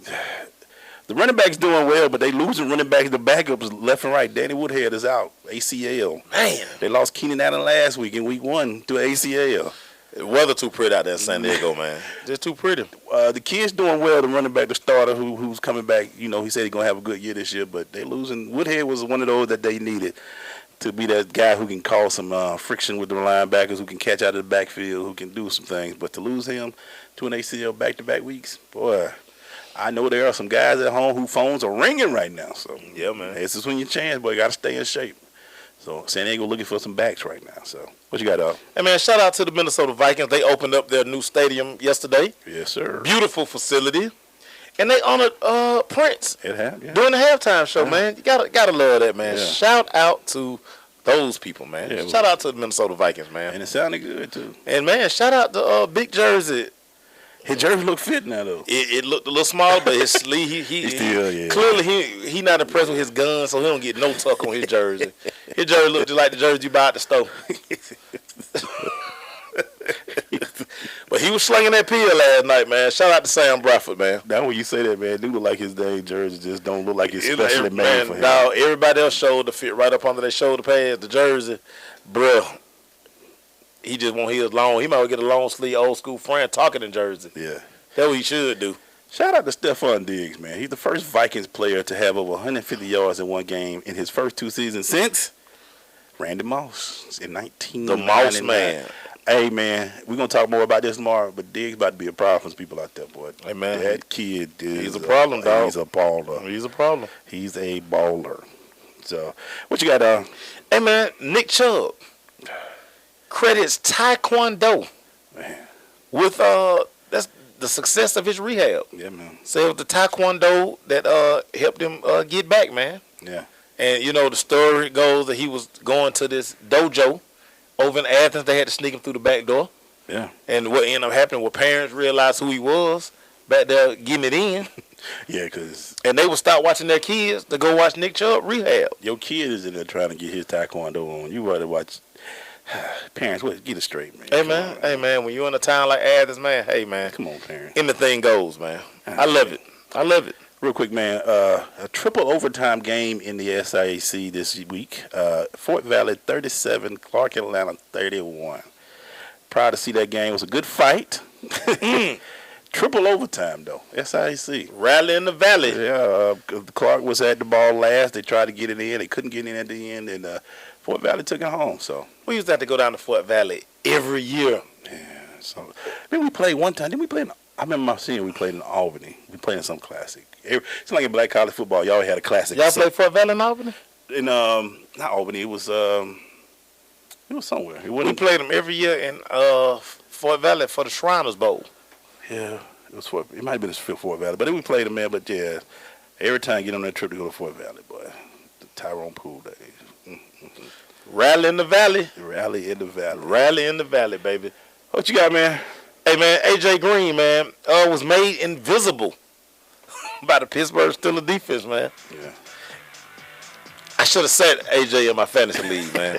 the running backs doing well, but they losing running backs. The backups left and right. Danny Woodhead is out, ACL. Man. They lost Keenan Allen last week in week 1 to ACL. The weather too pretty out there in San Diego, man. Just too pretty. The kid's doing well. The running back, the starter, who's coming back. You know, he said he's gonna have a good year this year, but they losing. Woodhead was one of those that they needed to be that guy who can cause some friction with the linebackers, who can catch out of the backfield, who can do some things. But to lose him to an ACL back-to-back weeks, boy, I know there are some guys at home whose phones are ringing right now. So yeah, man, this is when your chance, boy. You got to stay in shape. So San Diego looking for some backs right now. So what you got, dog? Hey, man, shout out to the Minnesota Vikings. They opened up their new stadium yesterday. Yes, sir. Beautiful facility. And they honored Prince during the halftime show, man. You gotta love that, man. Yeah. Shout out to those people, man. Yeah, shout out to the Minnesota Vikings, man. And it sounded good, too. And, man, shout out to Big Jersey. His jersey look fit now, though. It looked a little small, but his sleeve, clearly he not impressed with his gun, so he don't get no tuck on his jersey. His jersey look just like the jersey you buy at the store. But he was slinging that pill last night, man. Shout out to Sam Bradford, man. Now when you say that, man, it do look like his dang jersey just don't look like it's specially made for him. Now everybody else shoulder fit right up under their shoulder pads, the jersey, bro. He just want his long. He might well get a long sleeve old school Fran Tarkenton jersey. Yeah, that's what he should do. Shout out to Stephon Diggs, man. He's the first Vikings player to have over 150 yards in one game in his first 2 seasons since Randy Moss in 1999. The Moss man. Hey, man, we're going to talk more about this tomorrow, but Diggs about to be a problem for some people out there, boy. Hey, man. That kid is he's a problem, dog. He's a baller. He's a problem. He's a baller. So, what you got, dog? Hey, man, Nick Chubb credits Taekwondo with that's the success of his rehab. Yeah, man. So it was the Taekwondo that helped him get back, man. Yeah. And, you know, the story goes that he was going to this dojo over in Athens. They had to sneak him through the back door. Yeah. And what ended up happening was parents realized who he was back there getting it in. Yeah, because... And they would stop watching their kids to go watch Nick Chubb rehab. Your kid is in there trying to get his Taekwondo on. You rather watch... Parents, get it straight, man. Hey, man. Hey, man, when you're in a town like Athens, man, hey, man. Come on, parents. Anything goes, man. I love it. I love it. Real quick, man, a triple overtime game in the SIAC this week. Fort Valley 37, Clark Atlanta 31. Proud to see that game. It was a good fight. Triple overtime, though. SIAC. Rally in the Valley. Yeah, Clark was at the ball last. They tried to get it in. They couldn't get it in at the end, and Fort Valley took it home. So we used to have to go down to Fort Valley every year. Yeah. So then we played one time. Then we played. I remember my senior. We played in Albany. We played in some classic. It's like in black college football. Y'all had a classic. Y'all played Fort Valley in Albany? In not Albany. It was somewhere. We played them every year in Fort Valley for the Shriners Bowl. Yeah, it was Fort. It might have been Fort Valley, but then we played them there. But yeah, every time I get on that trip to go to Fort Valley, boy, the Tyrone Poole days. Rally in the Valley. Rally in the Valley. Rally in the Valley, baby. What you got, man? Hey, man, AJ Green, man, was made invisible by the Pittsburgh Steelers defense, man. Yeah. I should have set AJ in my fantasy league, man.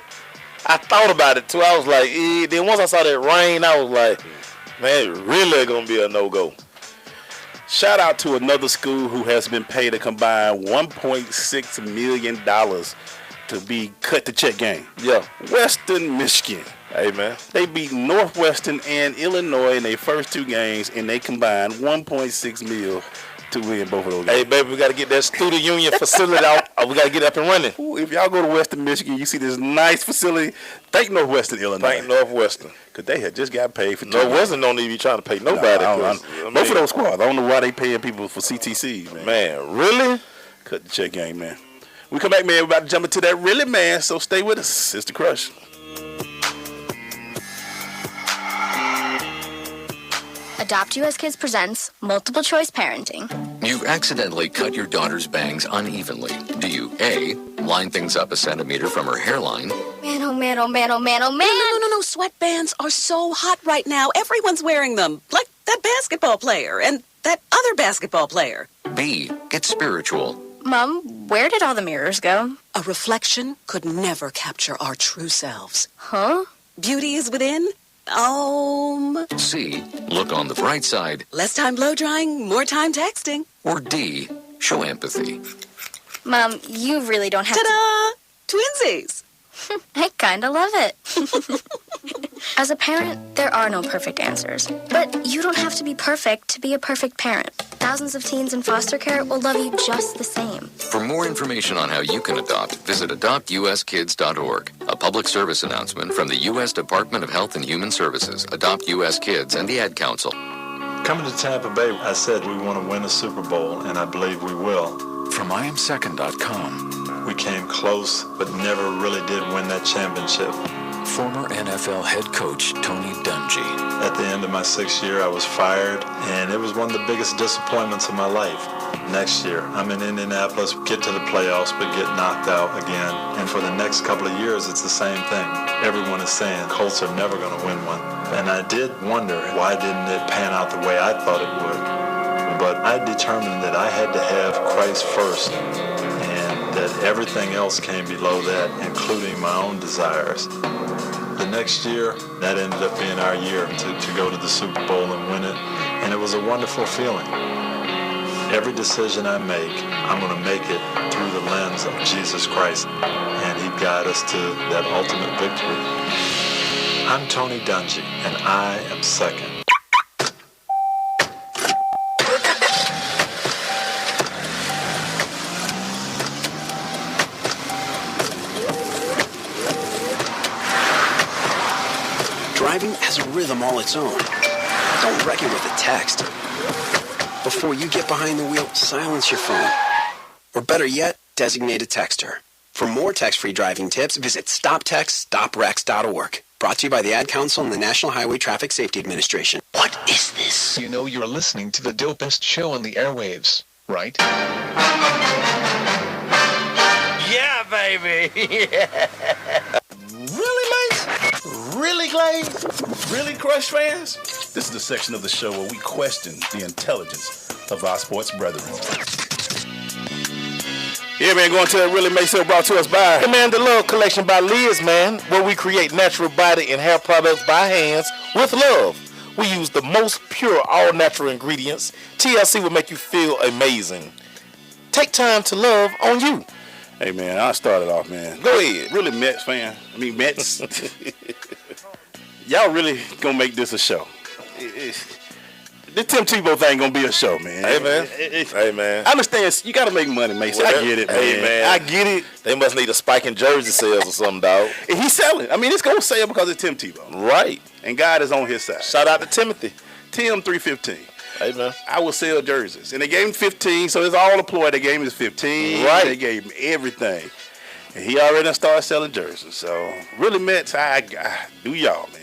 I thought about it, too. I was like, then once I saw that rain, I was like, man, it really going to be a no-go. Shout out to another school who has been paid a combined $1.6 million to be cut the check game. Yeah. Western Michigan. Hey, man. They beat Northwestern and Illinois in their first 2 games, and they combined $1.6 million to win both of those games. Hey, baby, we got to get that student union facility out. We got to get up and running. Ooh, if y'all go to Western Michigan, you see this nice facility. Thank Northwestern, Illinois. Thank Northwestern. Because they had just got paid for Northwestern don't even be trying to pay nobody. Both of those squads. I don't know why they paying people for CTC, man. Man, really? Cut the check game, man. We come back, man. We're about to jump into that really, man. So stay with us. It's The Crush. Adopt U.S. Kids presents Multiple Choice Parenting. You accidentally cut your daughter's bangs unevenly. Do you A, line things up a centimeter from her hairline? Man, oh man, oh man, oh man, oh man. No. Sweatbands are so hot right now. Everyone's wearing them. Like that basketball player and that other basketball player. B, get spiritual. Mom, where did all the mirrors go? A reflection could never capture our true selves. Huh? Beauty is within. C, look on the bright side. Less time blow drying, more time texting. Or D, show empathy. Mom, you really don't have Ta-da! Twinsies! I kinda love it. As a parent, there are no perfect answers. But you don't have to be perfect to be a perfect parent. Thousands of teens in foster care will love you just the same. For more information on how you can adopt, visit adoptuskids.org. A public service announcement from the U.S. Department of Health and Human Services, Adopt U.S. Kids, and the Ad Council. Coming to Tampa Bay, I said we want to win a Super Bowl, and I believe we will. From IamSecond.com. We came close, but never really did win that championship. Former NFL head coach Tony Dungy. At the end of my 6th year, I was fired, and it was one of the biggest disappointments of my life. Next year, I'm in Indianapolis, get to the playoffs, but get knocked out again. And for the next couple of years, it's the same thing. Everyone is saying Colts are never going to win one. And I did wonder, why didn't it pan out the way I thought it would? But I determined that I had to have Christ first, and that everything else came below that, including my own desires. The next year, that ended up being our year to go to the Super Bowl and win it, and it was a wonderful feeling. Every decision I make, I'm going to make it through the lens of Jesus Christ, and He'd guide us to that ultimate victory. I'm Tony Dungy, and I am second. Driving has a rhythm all its own. Don't wreck it with a text. Before you get behind the wheel, silence your phone. Or better yet, designate a texter. For more text-free driving tips, visit StopTextStopWrecks.org. Brought to you by the Ad Council and the National Highway Traffic Safety Administration. What is this? You know you're listening to the dopest show on the airwaves, right? Yeah, baby. Yeah. Really, Mace? Really, Glaze? Really, Crush fans? This is the section of the show where we question the intelligence of our sports brethren. Yeah, man, going to that Really Mace Hill brought to us by... Hey, man, the Love Collection by Liz, man, where we create natural body and hair products by hands with love. We use the most pure, all-natural ingredients. TLC will make you feel amazing. Take time to love on you. Hey, man, I started off, man. Go ahead. Really Mets fan. I mean, Mets. Y'all really gonna make this a show. The Tim Tebow thing gonna be a show, man. Hey, man. Hey, man. I understand you gotta make money, Mason. I get it, man. Hey, man. I get it. They must need a spike in jersey sales or something, dog. And he's selling. I mean, it's gonna sell because of Tim Tebow. Right. And God is on his side. Shout out to Timothy. Tim 315. Hey, man. I will sell jerseys. And they gave him 15, so it's all employed. They gave him his 15. Right. They gave him everything. And he already started selling jerseys. So, really, Mets, I do y'all, man.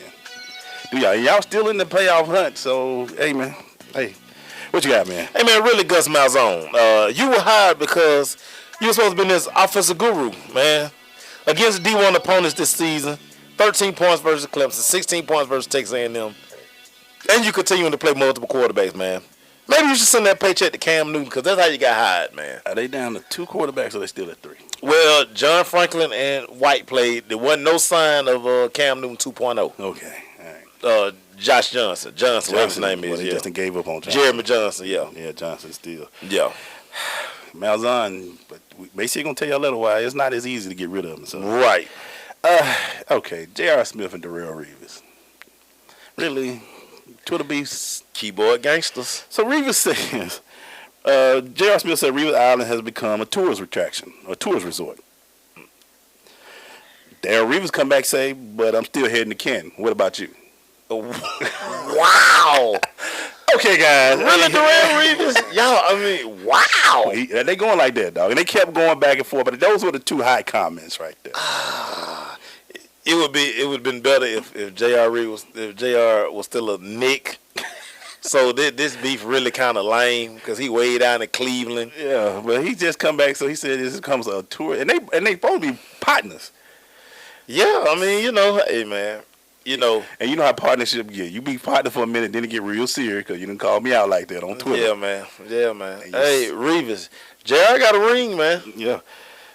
Do y'all. And y'all still in the playoff hunt. So, hey, man. Hey, what you got, man? Hey, man, really, Gus Malzone. You were hired because you were supposed to be this offensive guru, man. Against D1 opponents this season, 13 points versus Clemson, 16 points versus Texas A&M. And you continuing to play multiple quarterbacks, man. Maybe you should send that paycheck to Cam Newton because that's how you got hired, man. Are they down to 2 quarterbacks or they still at 3? Well, John Franklin and White played. There wasn't no sign of Cam Newton 2.0. Okay, all right. Josh Johnson, whatever his name is. Well, he yeah. just gave up on Johnson. Jeremy Johnson, yeah. Yeah, Johnson still. Yeah. Malzahn, but basically going to tell you a little while, it's not as easy to get rid of him. So. Right. Okay, J.R. Smith and Darrelle Revis. Really? Twitter beefs. Keyboard gangsters. So Revis says, J.R. Smith said Revis Island has become a tourist attraction, a tourist resort. Darrelle Revis come back and say, but I'm still heading to Canton. What about you? Wow. Okay, guys. Really, Darrelle Revis? Y'all, I mean, wow. They going like that, dog. And they kept going back and forth, but those were the 2 high comments right there. It would have been better if JR was still a Nick. So this beef really kind of lame because he way down in Cleveland. Yeah, but he just come back. So he said this becomes a tour, and they supposed to be partners. Yeah, I mean, hey man, and you know how partnership get. You be partner for a minute, then it get real serious because you didn't call me out like that on Twitter. Yeah, man. Hey, Revis, JR got a ring, man. Yeah,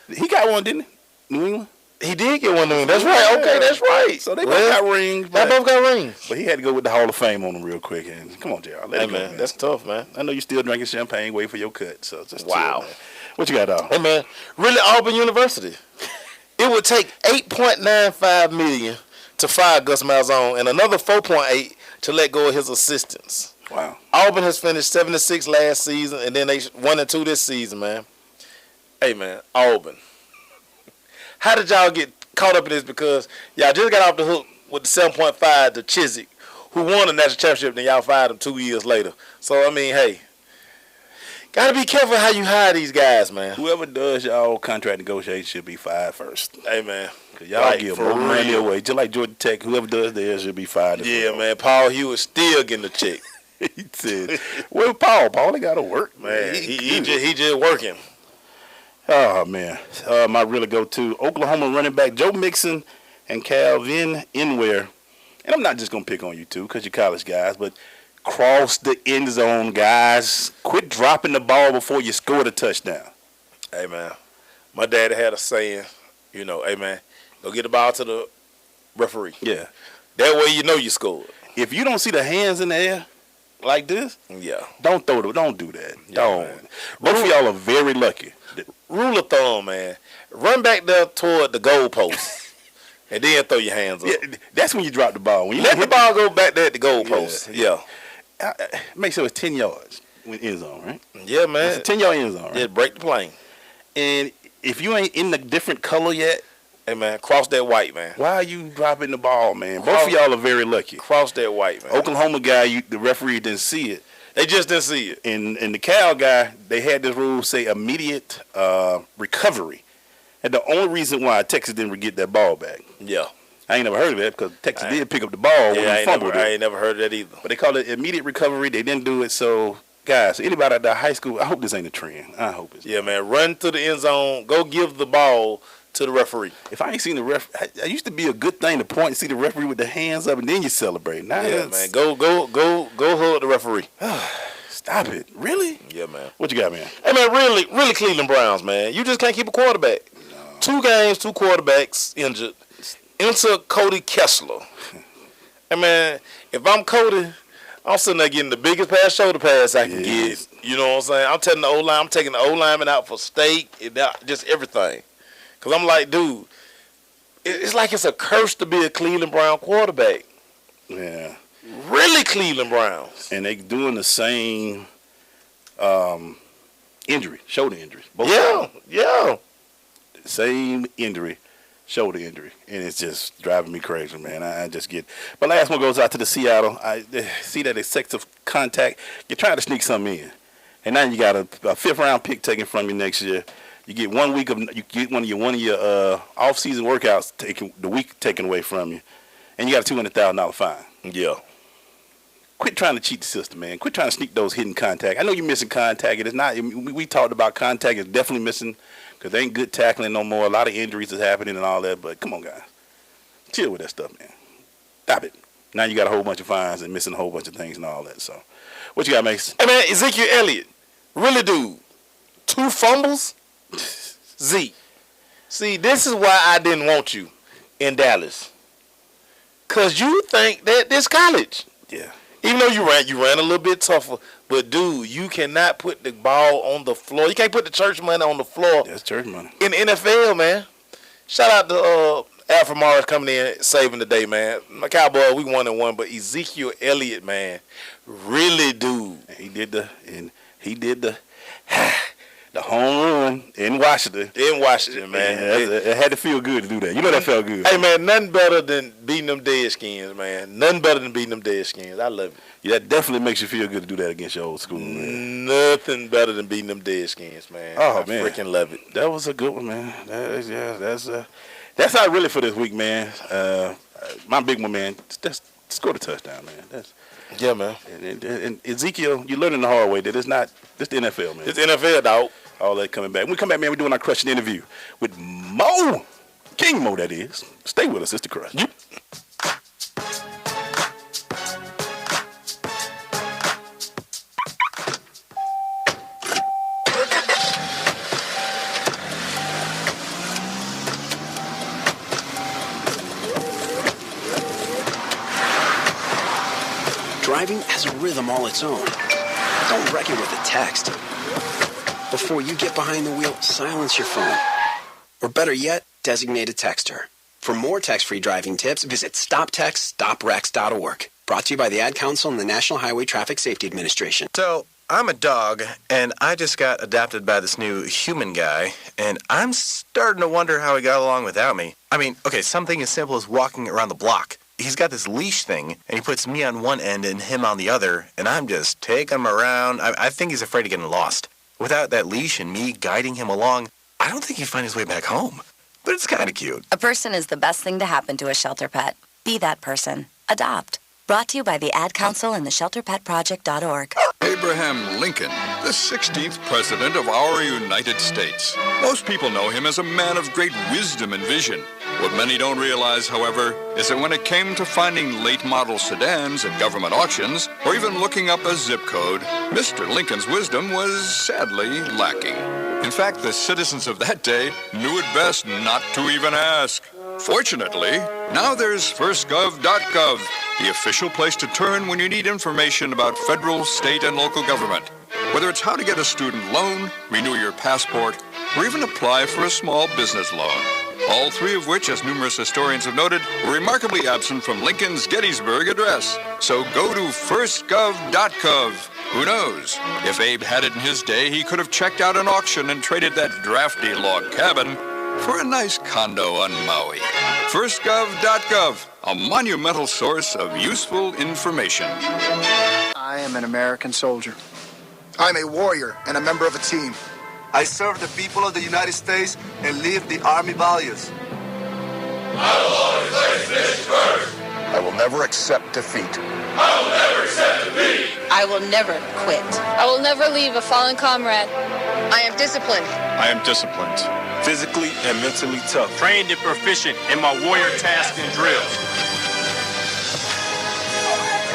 he got one, didn't he? New England. He did get one of them. That's right. Okay, that's right. So they both got rings. They both got rings. But he had to go with the Hall of Fame on them real quick. And come on, JR. Hey, man, that's tough, man. I know you still drinking champagne, waiting for your cut. So just wow. Chill, man. What you got, dog? Hey, man, really, Auburn University. It would take $8.95 million to fire Gus Malzahn and another 4.8 to let go of his assistants. Wow. Auburn has finished 7-6 last season, and then they 1-2 this season, man. Hey, man, Auburn. How did y'all get caught up in this? Because y'all just got off the hook with the 7.5 to Chiswick, who won the national championship, and y'all fired him 2 years later. So, I mean, hey, got to be careful how you hire these guys, man. Whoever does y'all contract negotiation should be fired first. Hey, man. Because y'all give more money away. Just like Georgia Tech, whoever does theirs should be fired. Yeah, man. Paul Hewitt still getting the check. He said, well, Paul, they got to work. Man, he just working. Oh, man. My really go-to, Oklahoma running back Joe Mixon and Calvin Inware. And I'm not just going to pick on you two because you're college guys, but cross the end zone, guys. Quit dropping the ball before you score the touchdown. Hey, man. My daddy had a saying, hey, man, go get the ball to the referee. Yeah. That way you know you scored. If you don't see the hands in the air like this, don't throw it. Don't do that. Yeah, don't. man. Both of y'all are very lucky. Rule of thumb, man. Run back there toward the goalpost and then throw your hands up. Yeah, that's when you drop the ball. When you let the ball go back there at the goalpost. Yeah. Make sure it's 10 yards in end zone, right? Yeah, man. It's a 10-yard end zone, right? Just break the plane. And if you ain't in the different color yet, hey, man, cross that white, man. Why are you dropping the ball, man? Both of y'all are very lucky. Cross that white, man. Oklahoma guy, the referee didn't see it. They just didn't see it. And the Cal guy, they had this rule say immediate recovery. And the only reason why Texas didn't get that ball back. Yeah. I ain't never heard of that because Texas did pick up the ball when he fumbled it. I ain't never heard of that either. But they call it immediate recovery. They didn't do it. So, guys, anybody at the high school, I hope this ain't a trend. I hope it's. Yeah, man. Run to the end zone. Go give the ball to the referee. If I ain't seen the ref, it used to be a good thing to point and see the referee with the hands up and then you celebrate. Now yeah, man. Go hug the referee. Stop it. Really? Yeah, man. What you got, man? Hey, man, really Cleveland Browns, man. You just can't keep a quarterback. No. 2 games, 2 quarterbacks injured. Enter Cody Kessler. Hey, man, if I'm Cody, I'm sitting there getting the biggest shoulder pass I can get. You know what I'm saying? I'm telling the O-line, I'm taking the O-lineman out for steak, just everything. Because I'm like, dude, it's like it's a curse to be a Cleveland Brown quarterback. Yeah. Really Cleveland Browns. And they doing the same injury, shoulder injury. Yeah. Same injury, shoulder injury. And it's just driving me crazy, man. I just get. But last one goes out to the Seattle. I see that excessive contact. You're trying to sneak something in. And now you got a 5th-round pick taken from you next year. You get 1 week you get one of your off-season workouts taken away from you. And you got a $200,000 fine. Yeah. Quit trying to cheat the system, man. Quit trying to sneak those hidden contact. I know you're missing contact. It is not. We talked about contact. It's definitely missing because they ain't good tackling no more. A lot of injuries is happening and all that. But come on, guys. Chill with that stuff, man. Stop it. Now you got a whole bunch of fines and missing a whole bunch of things and all that. So, what you got, Mace? Hey, man, Ezekiel Elliott. Really, dude. 2 fumbles? Zeke. See, this is why I didn't want you in Dallas. Because you think that this college. Yeah. Even though you ran a little bit tougher, but dude, you cannot put the ball on the floor. You can't put the church money on the floor. That's church money. In the NFL, man. Shout out to Alfred Morris coming in saving the day, man. My Cowboy, we 1-1, but Ezekiel Elliott, man, really, dude. He did the home run in Washington. Man. It had to feel good to do that. You know that felt good. Hey, man, nothing better than beating them Deadskins, man. Nothing better than beating them Deadskins. I love it. Yeah, that definitely makes you feel good to do that against your old school, man. Nothing better than beating them Deadskins, man. Oh, man. I freaking love it. That was a good one, man. That's not really for this week, man. My big one, man, just score the touchdown, man. Yeah, man. And Ezekiel, you're learning the hard way that it's not this the NFL, man. It's the NFL, dog. All that coming back. When we come back, man, we're doing our crushing interview with Mo. King Mo, that is. Stay with us. It's the Crush. Yep. Driving has a rhythm all its own. Don't wreck it with a text. Before you get behind the wheel, silence your phone. Or better yet, designate a texter. For more tax-free driving tips, visit StopTextStopWrecks.org. Brought to you by the Ad Council and the National Highway Traffic Safety Administration. So, I'm a dog, and I just got adopted by this new human guy, and I'm starting to wonder how he got along without me. I mean, okay, something as simple as walking around the block. He's got this leash thing, and he puts me on one end and him on the other, and I'm just taking him around. I think he's afraid of getting lost. Without that leash and me guiding him along, I don't think he'd find his way back home. But it's kind of cute. A person is the best thing to happen to a shelter pet. Be that person. Adopt. Brought to you by the Ad Council and the ShelterPetProject.org. Abraham Lincoln, the 16th President of our United States. Most people know him as a man of great wisdom and vision. What many don't realize, however, is that when it came to finding late-model sedans at government auctions, or even looking up a zip code, Mr. Lincoln's wisdom was sadly lacking. In fact, the citizens of that day knew it best not to even ask. Fortunately, now there's firstgov.gov, the official place to turn when you need information about federal, state, and local government. Whether it's how to get a student loan, renew your passport, or even apply for a small business loan. All three of which, as numerous historians have noted, were remarkably absent from Lincoln's Gettysburg Address. So go to firstgov.gov. Who knows? If Abe had it in his day, he could have checked out an auction and traded that drafty log cabin for a nice condo on Maui. Firstgov.gov, a monumental source of useful information. I am an American soldier. I'm a warrior and a member of a team. I serve the people of the United States and live the Army values. I will always place this first. I will never accept defeat. I will never accept defeat. I will never quit. I will never leave a fallen comrade. I am disciplined. I am disciplined. Physically and mentally tough. Trained and proficient in my warrior tasks and drills.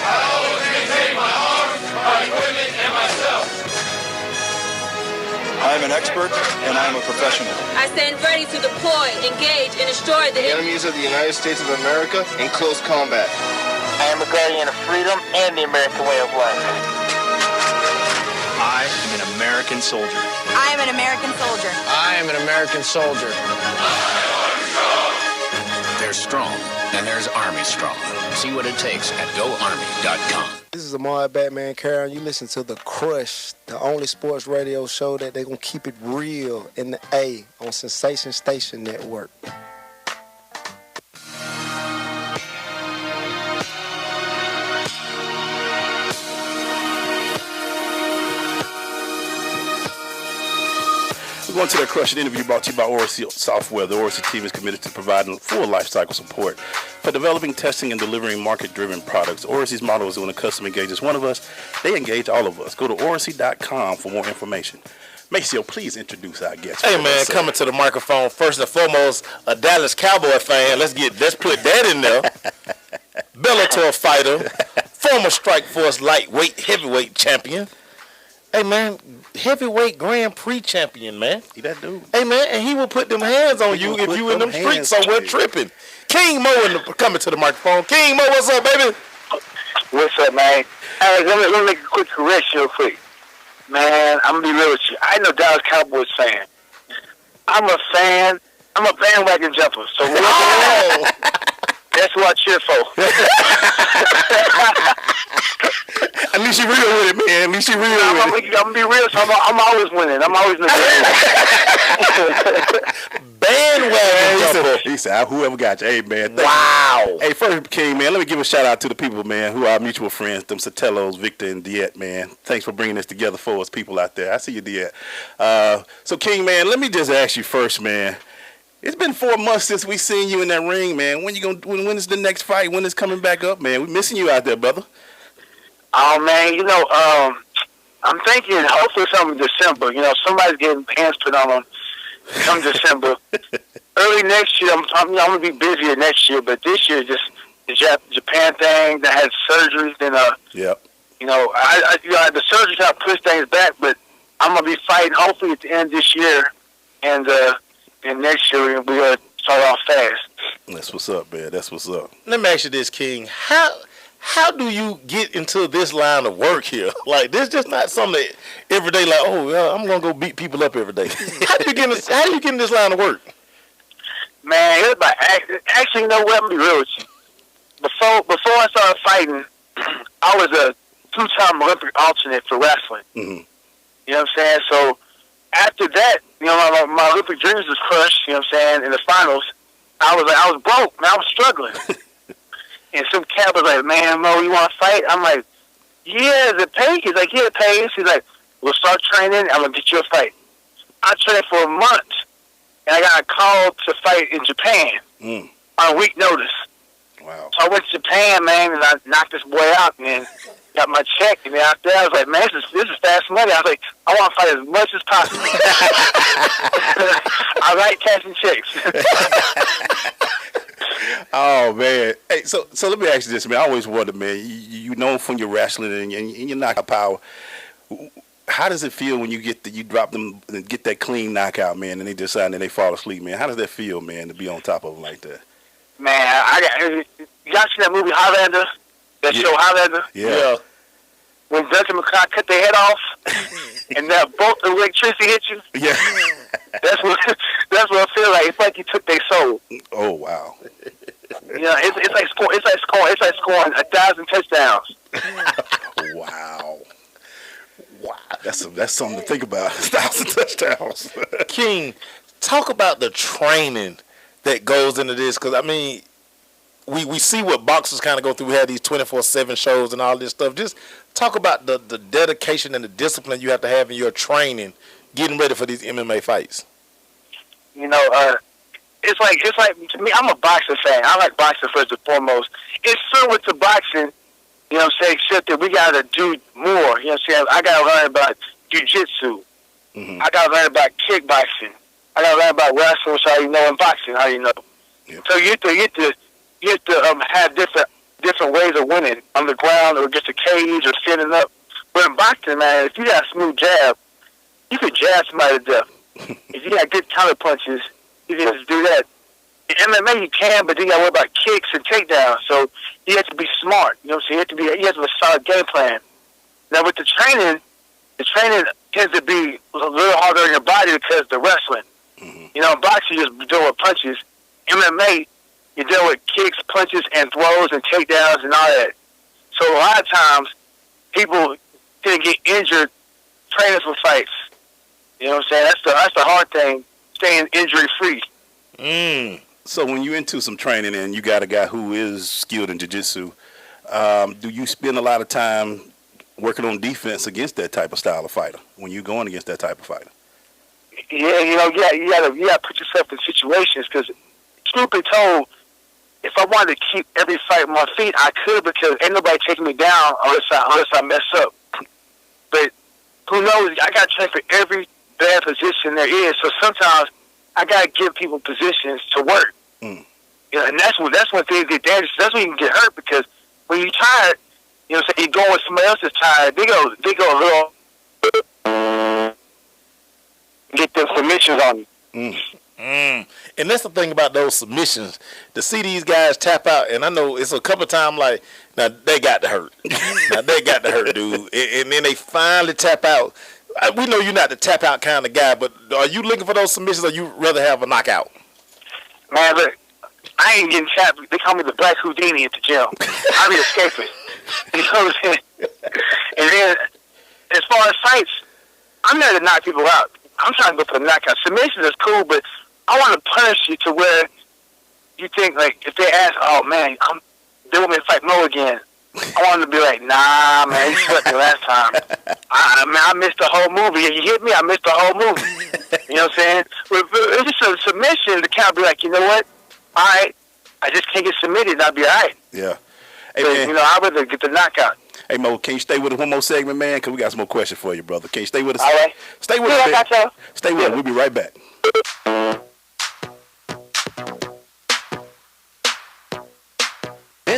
I always maintain my arms, my equipment, and myself. I am an expert and I am a professional. I stand ready to deploy, engage, and destroy the enemies of the United States of America in close combat. I am a guardian of freedom and the American way of life. I am an American soldier. I am an American soldier. I am an American soldier. There's strong, and there's Army strong. See what it takes at GoArmy.com. This is Amari Batman Karen. You listen to The Crush, the only sports radio show that they're going to keep it real in the A on Sensation Station Network. We're going to the Crush interview brought to you by Oracy Software. The Oracy team is committed to providing full lifecycle support for developing, testing, and delivering market-driven products. Oracy's motto is when a customer engages one of us, they engage all of us. Go to Oracy.com for more information. Maceo, please introduce our guest. Hey, man, coming to the microphone, first and foremost, a Dallas Cowboy fan. Let's put that in there. Bellator fighter, former Strikeforce lightweight heavyweight champion. Hey, man, heavyweight Grand Prix champion, man. He that dude. Hey, man, and he will put them hands on you if you in them streets somewhere tripping. King Mo coming to the microphone. King Mo, what's up, baby? What's up, man? Hey, let me make a quick correction real quick. Man, I'm going to be real with you. I know Dallas Cowboys fan. I'm a bandwagon jumper. So that's what I cheer for. At least you real with it, man. At least you real with it. I'm going to be real, so I'm always winning. I'm always in the bandwagon jumper. He said, whoever got you. Hey, man. Wow. Hey, first, King, man, let me give a shout out to the people, man, who are our mutual friends, them Satellos, Victor, and Diet, man. Thanks for bringing this together for us people out there. I see you, Diet. So, King, man, let me just ask you first, man. It's been 4 months since we seen you in that ring, man. When is the next fight? When is coming back up, man? We're missing you out there, brother. Oh, man, I'm thinking hopefully something in December. Somebody's getting hands put on them come December. Early next year, I'm going to be busier next year, but this year, just the Japan thing, that had surgeries, then, yep. The surgery kind of pushed things back, but I'm going to be fighting hopefully at the end of this year, and next year we're going to start off fast. That's what's up, man. That's what's up. Let me ask you this, King. How do you get into this line of work here? Like, this just not something that every day, like, I'm going to go beat people up every day. How do you get in this line of work? Man, it was about actually, you know what? I'm gonna be real with you. Before I started fighting, I was a 2-time Olympic alternate for wrestling. Mm-hmm. You know what I'm saying? So after that, you know, my Olympic dreams was crushed. You know what I'm saying? In the finals, I was broke. Man, I was struggling. And some cat was like, "Man, Mo, you want to fight?" I'm like, "Yeah, is it paid?" He's like, "Yeah, it pays." He's like, "We'll start training. I'm gonna get you a fight." I trained for a month, and I got a call to fight in Japan on a week notice. Wow. So I went to Japan, man, and I knocked this boy out, man. Got my check, and then after that, I was like, "Man, this is fast money." I was like, "I want to fight as much as possible." I like cashing checks. Oh man! Hey, so let me ask you this, man. I always wonder, man. You know from your wrestling and your knockout power. How does it feel when you drop them and get that clean knockout, man, and they decide and they fall asleep, man? How does that feel, man, to be on top of them like that? Man, you guys see that movie Highlander? That show Highlander? Yeah. When Duncan McCall cut their head off, and that bolt of electricity hit you. Yeah. That's what I feel like. It's like you took their soul. Oh wow. You know, it's like scoring 1,000 touchdowns. Wow. That's something to think about. 1,000 touchdowns. King, talk about the training that goes into this, because I mean, we see what boxers kind of go through. We have these 24/7 shows and all this stuff. Just talk about the dedication and the discipline you have to have in your training, getting ready for these MMA fights. You know, it's like to me, I'm a boxing fan. I like boxing first and foremost. It's similar to boxing, you know what I'm saying, except that we got to do more. You know what I'm saying? I got to learn about jiu-jitsu. Mm-hmm. I got to learn about kickboxing. I got to learn about wrestling, which I already know, and boxing, I already know. Yep. So you have to have different ways of winning on the ground or against a cage or standing up. But in boxing, man, if you got a smooth jab, you can jab somebody to death. If you got good counter punches, you can just do that. In MMA, you can, but then you got to worry about kicks and takedowns. So you have to be smart. You know what I'm saying? You have to have a solid game plan. Now with the training tends to be a little harder on your body because of the wrestling. Mm-hmm. You know, in boxing, you just deal with punches. MMA, you deal with kicks, punches, and throws and takedowns and all that. So a lot of times, people tend to get injured training for fights. You know what I'm saying? That's the hard thing, staying injury-free. So when you're into some training and you got a guy who is skilled in jiu-jitsu, do you spend a lot of time working on defense against that type of style of fighter when you're going against that type of fighter? Yeah, you know, you gotta put yourself in situations because, truth be told, if I wanted to keep every fight on my feet, I could because ain't nobody taking me down unless I mess up. But who knows? I got to train for every bad position there is. So sometimes I got to give people positions to work. You know, and that's when things get dangerous. That's when you can get hurt because when you're tired, you know, say you go when somebody else is tired, they go a little get them submissions on you. And that's the thing about those submissions. To see these guys tap out, and I know it's a couple of times like, now they got to hurt. Now they got to hurt, dude. And then they finally tap out. We know you're not the tap out kind of guy, but are you looking for those submissions or you rather have a knockout? Man, look, I ain't getting tapped. They call me the Black Houdini at the gym. I be escaping. You know what I'm saying? And then, as far as fights, I'm there to knock people out. I'm trying to go for the knockout. Submission is cool, but I want to punish you to where you think, like, if they ask, oh, man, they want me to fight Mo again. I want them to be like, nah, man, you swept me last time. I missed the whole movie. You hit me, I missed the whole movie. You know what I'm saying? It's just a submission to kind of be like, you know what? All right, I just can't get submitted, and I'll be all right. Yeah. Hey, but, man. you know, I'd rather get the knockout. Hey, Mo, can you stay with us one more segment, man? Because we got some more questions for you, brother. Can you stay with us? All right. Stay with us, man. Stay with us. We'll be right back.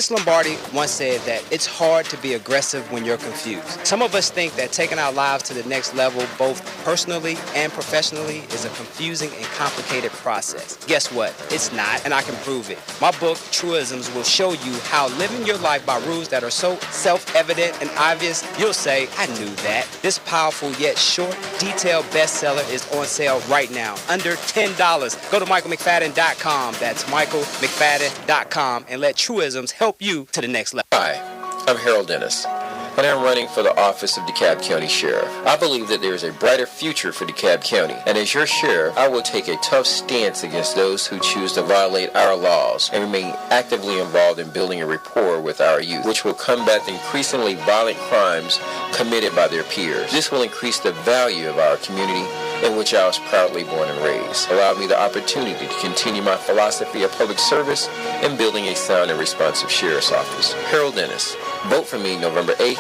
Vince Lombardi once said that it's hard to be aggressive when you're confused. Some of us think that taking our lives to the next level, both personally and professionally, is a confusing and complicated process. Guess what? It's not, and I can prove it. My book, Truisms, will show you how living your life by rules that are so self-evident and obvious, you'll say, I knew that. This powerful yet short, detailed bestseller is on sale right now, under $10. Go to michaelmcfadden.com. That's michaelmcfadden.com, and let Truisms help you to the next level. Hi, I'm Harold Dennis, and I'm running for the office of DeKalb County Sheriff. I believe that there is a brighter future for DeKalb County, and as your sheriff, I will take a tough stance against those who choose to violate our laws and remain actively involved in building a rapport with our youth, which will combat the increasingly violent crimes committed by their peers. This will increase the value of our community in which I was proudly born and raised, allowed me the opportunity to continue my philosophy of public service and building a sound and responsive sheriff's office. Harold Dennis. Vote for me November 8th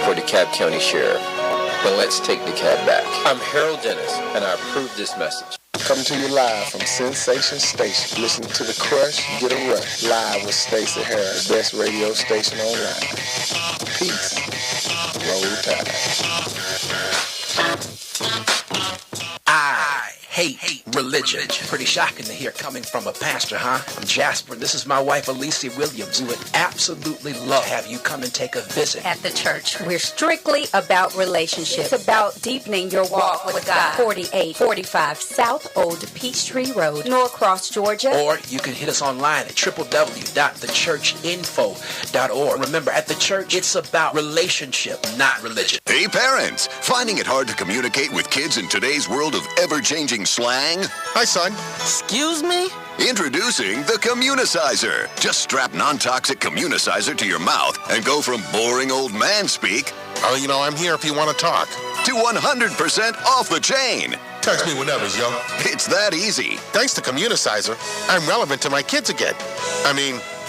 for DeKalb County Sheriff. And let's take DeKalb back. I'm Harold Dennis, and I approve this message. Coming to you live from Sensation Station. Listening to The Crush, Get a Rush. Live with Stacey Harris, best radio station online. Peace. Roll Tide. I hate religion. Pretty shocking to hear coming from a pastor, huh? I'm Jasper. This is my wife, Alicia Williams. We would absolutely love to have you come and take a visit. At the church, we're strictly about relationships. It's about deepening your walk with God. 4845 South Old Peachtree Road, Norcross, Georgia. Or you can hit us online at www.thechurchinfo.org. Remember, at the church, it's about relationship, not religion. Hey, parents, finding it hard to communicate with kids in today's world of ever-changing slang? Hi, son. Excuse me? Introducing the Communicizer. Just strap non-toxic Communicizer to your mouth and go from boring old man speak, I'm here if you want to talk, to 100% off the chain. Text me whenever, yo. It's that easy. Thanks to Communicizer, I'm relevant to my kids again.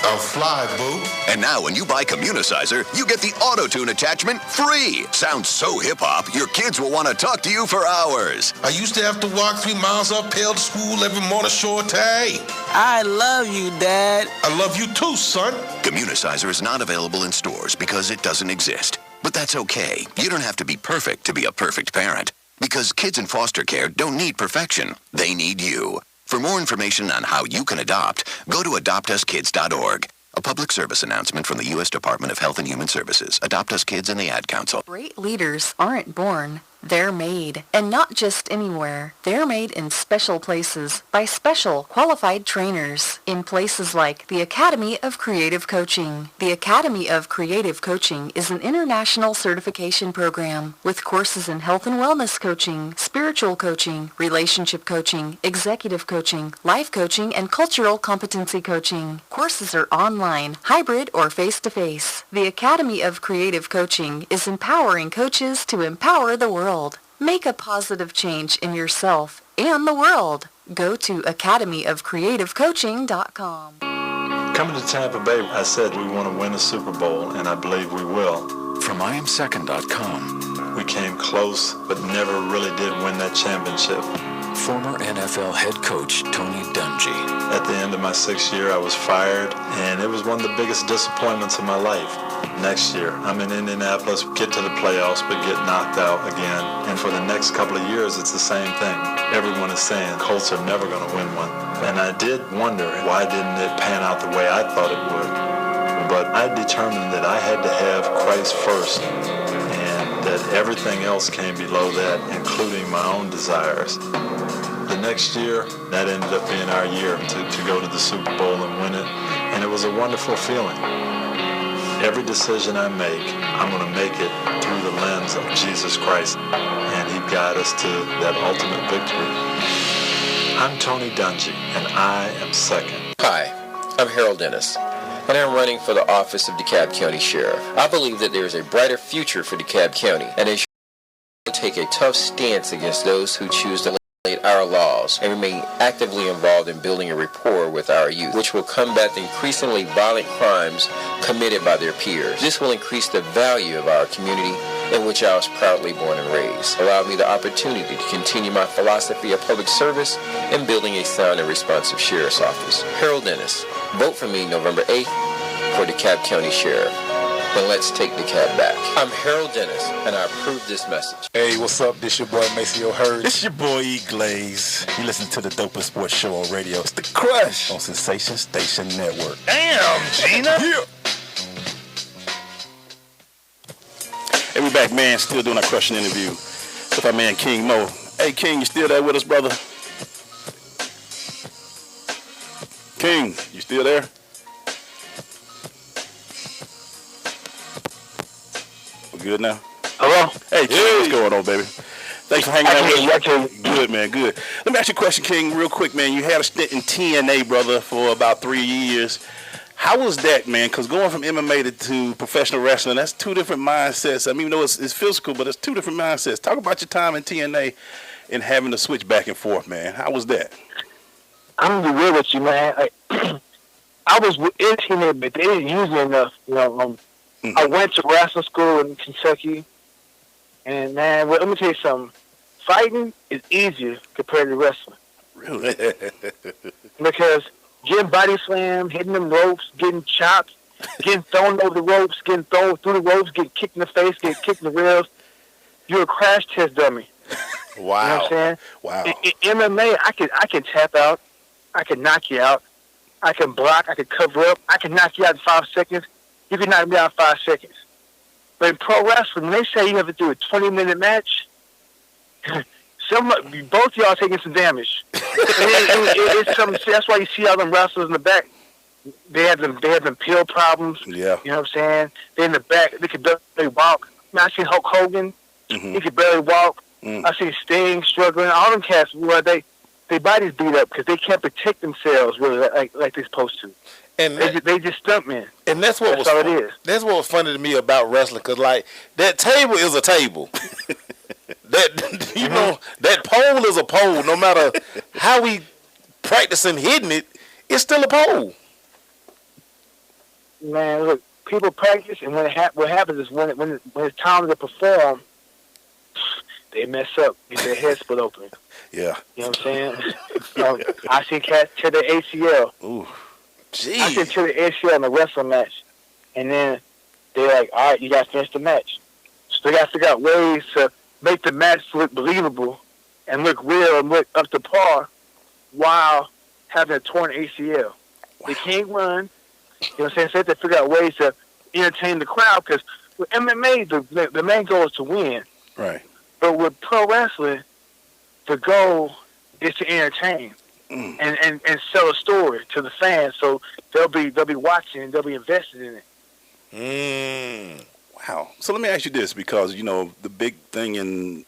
I'm fly, boo. And now when you buy Communicizer, you get the auto-tune attachment free. Sounds so hip-hop, your kids will want to talk to you for hours. I used to have to walk 3 miles uphill to school every morning, short day. I love you, Dad. I love you too, son. Communicizer is not available in stores because it doesn't exist. But that's okay. You don't have to be perfect to be a perfect parent. Because kids in foster care don't need perfection. They need you. For more information on how you can adopt, go to adoptuskids.org. A public service announcement from the U.S. Department of Health and Human Services. Adopt Us Kids and the Ad Council. Great leaders aren't born. They're made. And not just anywhere. They're made in special places by special qualified trainers in places like the Academy of Creative Coaching. The Academy of Creative Coaching is an international certification program with courses in health and wellness coaching, spiritual coaching, relationship coaching, executive coaching, life coaching, and cultural competency coaching. Courses are online, hybrid, or face-to-face. The Academy of Creative Coaching is empowering coaches to empower the world. Make a positive change in yourself and the world. Go to academyofcreativecoaching.com. Coming to Tampa Bay, I said we want to win a Super Bowl, and I believe we will. From IamSecond.com. We came close, but never really did win that championship. Former NFL head coach Tony Dungy. At the end of my 6th year, I was fired, and it was one of the biggest disappointments of my life. Next year, I'm in Indianapolis, get to the playoffs, but get knocked out again. And for the next couple of years, it's the same thing. Everyone is saying Colts are never going to win one. And I did wonder, why didn't it pan out the way I thought it would? But I determined that I had to have Christ first, and that everything else came below that, including my own desires. The next year, that ended up being our year to go to the Super Bowl and win it. And it was a wonderful feeling. Every decision I make, I'm going to make it through the lens of Jesus Christ. And He guide us to that ultimate victory. I'm Tony Dungy, and I am second. Hi, I'm Harold Dennis, and I'm running for the office of DeKalb County Sheriff. I believe that there is a brighter future for DeKalb County, and as you take a tough stance against those who choose to our laws and remain actively involved in building a rapport with our youth, which will combat the increasingly violent crimes committed by their peers. This will increase the value of our community in which I was proudly born and raised, allowed me the opportunity to continue my philosophy of public service and building a sound and responsive sheriff's office. Harold Dennis. Vote for me November 8th for DeKalb County Sheriff. Then let's take DeKalb back. I'm Harold Dennis, and I approve this message. Hey, what's up? This your boy Maceo Hurd. It's your boy E. Glaze. You listen to the dopest sports show on radio. It's The Crush on Sensation Station Network. Damn, Gina. Yeah. Hey, we back, man. Still doing our crushing interview with our man King Mo. Hey, King, you still there with us, brother? King, you still there? We good now? Hello? Hey, King, what's going on, baby? Thanks for hanging out with us. Good, man, good. Let me ask you a question, King, real quick, man. You had a stint in TNA, brother, for about 3 years. How was that, man? Because going from MMA to professional wrestling, that's two different mindsets. I mean, even though it's physical, but it's two different mindsets. Talk about your time in TNA and having to switch back and forth, man. How was that? I'm gonna be real with you, man. I was in TNA, but they didn't use me enough. You know, I went to wrestling school in Kentucky, and man, let me tell you something. Fighting is easier compared to wrestling. Really? Because getting body slammed, hitting them ropes, getting chopped, getting thrown over the ropes, getting thrown through the ropes, getting kicked in the face, getting kicked in the ribs, you're a crash test dummy. Wow. You know what I'm saying? Wow. In MMA, I can tap out. I can knock you out. I can block. I can cover up. I can knock you out in 5 seconds. You can knock me out in 5 seconds. But in pro wrestling, when they say you have to do a 20-minute match, both y'all taking some damage. It's something. That's why you see all them wrestlers in the back. They have them pill problems. Yeah. You know what I'm saying? They're in the back. They can barely walk. I seen Hulk Hogan. He could barely walk. I seen Sting struggling. All them cats, well, their bodies beat up because they can't protect themselves really like they're supposed to. And they just stuntmen. And that's what all it is. That's what was funny to me about wrestling, because like that table is a table. That you know, that pole is a pole. No matter how we practicing hitting it, it's still a pole. Man, look, people practice, and what happens is when it's time to perform, they mess up, get their head split open. Yeah. You know what I'm saying? I seen cats tear their ACL. Ooh. Jeez. I seen tear their ACL in a wrestling match. And then they're like, all right, you got to finish the match. So they got to figure out ways to make the match look believable and look real and look up to par while having a torn ACL. Wow. They can't run. You know what I'm saying? So they have to figure out ways to entertain the crowd, because with MMA, the main goal is to win. Right. But with pro wrestling, the goal is to entertain and sell a story to the fans, so they'll be watching and they'll be invested in it. Wow. So let me ask you this, because you know the big thing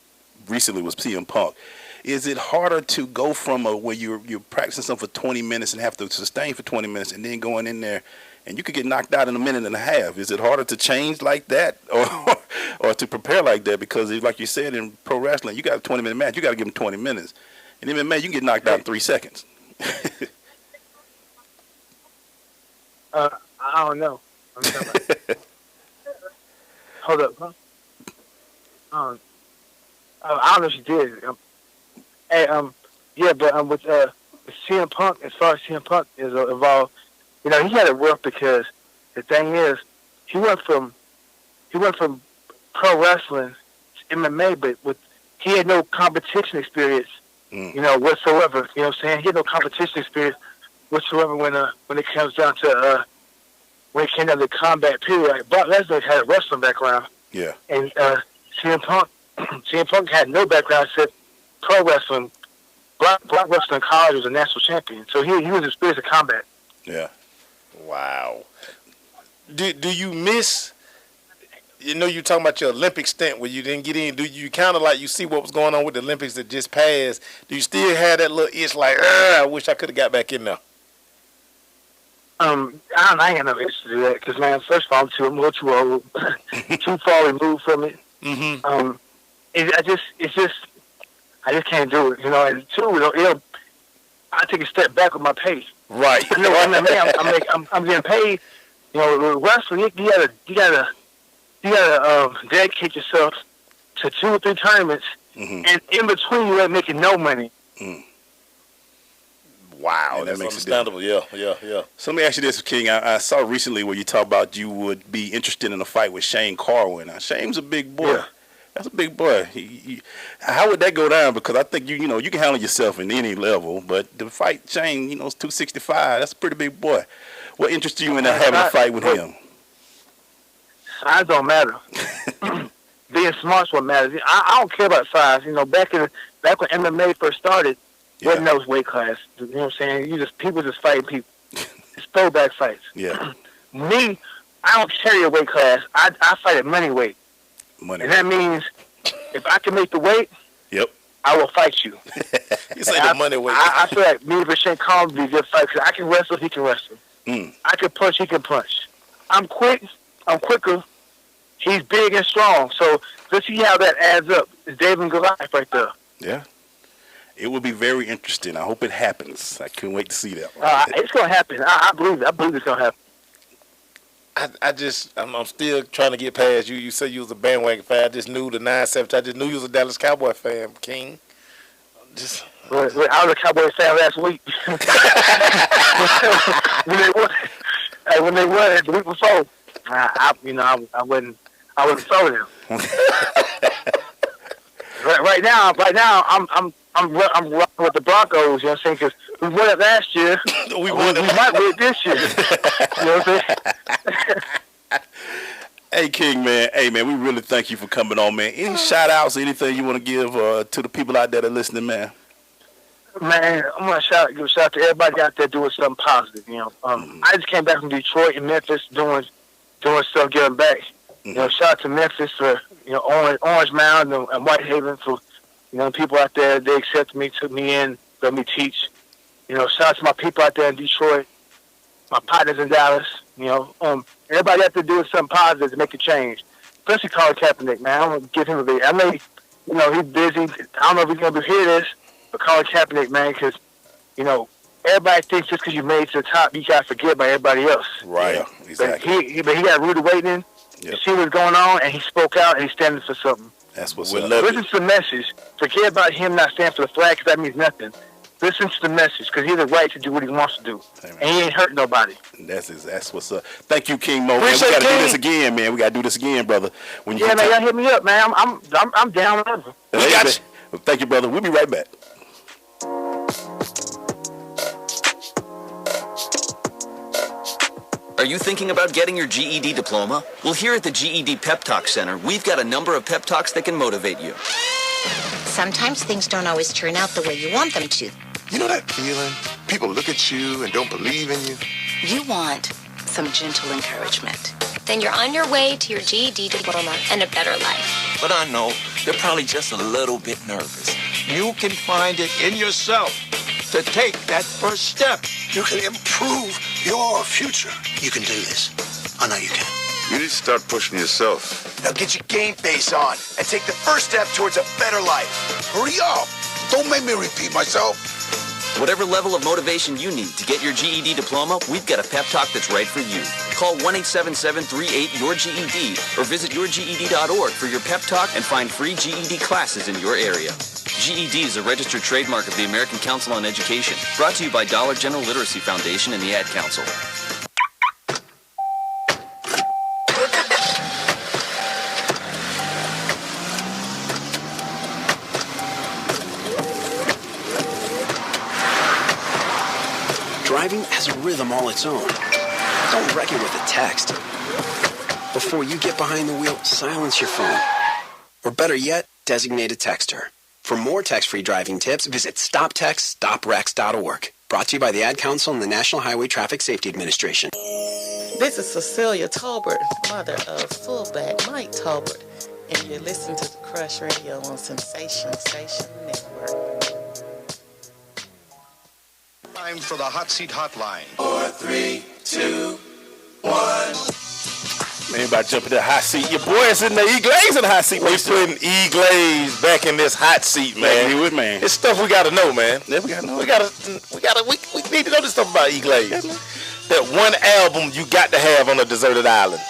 recently was CM Punk. Is it harder to go from where you're practicing something for 20 minutes and have to sustain for 20 minutes and then going in there and you could get knocked out in a minute and a half? Is it harder to change like that or to prepare like that? Because like you said, in pro wrestling, you got a 20-minute match. You got to give them 20 minutes. And in MMA, you can get knocked out in 3 seconds. I don't know. Hold up, huh? I don't know if she did. Yeah, but with CM Punk, as far as CM Punk is involved, you know, he had it rough, because the thing is, he went from pro wrestling to MMA, but he had no competition experience, you know, whatsoever. You know what I'm saying? He had no competition experience whatsoever when it comes down to when it came down to combat period. Like Brock Lesnar had a wrestling background. Yeah. And CM Punk had no background except pro wrestling. Brock wrestling in college was a national champion, so he was experienced in combat. Yeah. Wow. Do you miss? You know, you talking about your Olympic stint where you didn't get in. Do you kind of like, you see what was going on with the Olympics that just passed? Do you still have that little itch like, I wish I could have got back in there? I ain't got no itch to do that, because, man, first of all, I'm a little too old, too far removed from it. I just can't do it, you know. And two, I take a step back with my pace. Right. You know, I'm getting paid. You know, with wrestling, you gotta dedicate yourself to 2 or 3 tournaments, and in between you ain't making no money. Wow, and that's that makes understandable. Yeah. So let me ask you this, King. I saw recently where you talked about you would be interested in a fight with Shane Carwin. Now, Shane's a big boy. Yeah. That's a big boy. How would that go down? Because I think you can handle yourself in any level, but to fight Shane, is 265. That's a pretty big boy. What interests you in having a fight with him? Size don't matter. Being smart's what matters. I don't care about size. Back when MMA first started, wasn't those weight class. You know what I'm saying? People just fighting people. It's throwback fights. Yeah. Me, I don't carry a weight class. I fight at money weight. And that means if I can make the weight, I will fight you. You say the money weight. I feel like me and Shane Carwin would be a good fight because I can wrestle, he can wrestle. I can punch, he can punch. I'm quick. I'm quicker. He's big and strong. So let's see how that adds up. It's David and Goliath right there. Yeah. It will be very interesting. I hope it happens. I can't wait to see that. It's going to happen. I believe it. I believe it's going to happen. I'm still trying to get past you. You said you was a bandwagon fan. I just knew the 9-7. I just knew you was a Dallas Cowboy fan, King. I was a Cowboy fan last week. when they won the week before, I wouldn't throw them. Right now, I'm rocking with the Broncos. You know what I'm saying? Because we won it last year. we might win it this year. You know what I'm saying? Hey, King, man. Hey, man, we really thank you for coming on, man. Any shout-outs, anything you want to give to the people out there that are listening, man? Man, I'm going to give a shout out to everybody out there doing something positive, I just came back from Detroit and Memphis doing stuff, giving back. Shout out to Memphis for, Orange Mound and Whitehaven for, people out there, they accepted me, took me in, let me teach. Shout out to my people out there in Detroit, my partners in Dallas, everybody out there doing something positive to make a change. Especially Colin Kaepernick, man. I want to give him a big, I know, he's busy. I don't know if he's going to hear this, but Colin Kaepernick, man, because, everybody thinks just because you made it to the top, you got to forget about everybody else. Right, exactly. But he got Rudy Waiting, see what's going on, and he spoke out, and he's standing for something. That's what's up. Listen to the message. Forget about him not standing for the flag, because that means nothing. Listen to the message, because he has the right to do what he wants to do. Amen. And he ain't hurting nobody. That's what's up. Thank you, King Mo. Man, we got to do this again, man. We got to do this again, brother. Man, y'all hit me up, man. I'm down whenever. We got you. Well, thank you, brother. We'll be right back. Are you thinking about getting your GED diploma? Well, here at the GED Pep Talk Center, we've got a number of pep talks that can motivate you. Sometimes things don't always turn out the way you want them to. You know that feeling? People look at you and don't believe in you. You want some gentle encouragement. Then you're on your way to your GED diploma and a better life. But I know they're probably just a little bit nervous. You can find it in yourself to take that first step. You can improve your future. You can do this. I know you can. You need to start pushing yourself. Now get your game face on and take the first step towards a better life. Hurry up. Don't make me repeat myself. Whatever level of motivation you need to get your GED diploma, we've got a pep talk that's right for you. Call 1-877-38-YOUR-GED or visit yourged.org for your pep talk and find free GED classes in your area. GED is a registered trademark of the American Council on Education. Brought to you by Dollar General Literacy Foundation and the Ad Council. Driving has a rhythm all its own. Don't wreck it with a text. Before you get behind the wheel, silence your phone. Or better yet, designate a texter. For more text-free driving tips, visit stoptextstoprex.org. Brought to you by the Ad Council and the National Highway Traffic Safety Administration. This is Cecilia Tolbert, mother of fullback Mike Tolbert, and you're listening to the Crush Radio on Sensation Station Network. Time for the Hot Seat Hotline. 4, 3, 2, 1. Man, about to jump in the hot seat. Your boy is in the E-Glaze in the hot seat. We putting E-Glaze back in this hot seat, man. Man. It's stuff we gotta know, man. Yeah, we gotta know. We need to know this stuff about E-Glaze. Yeah, that one album you got to have on a deserted island.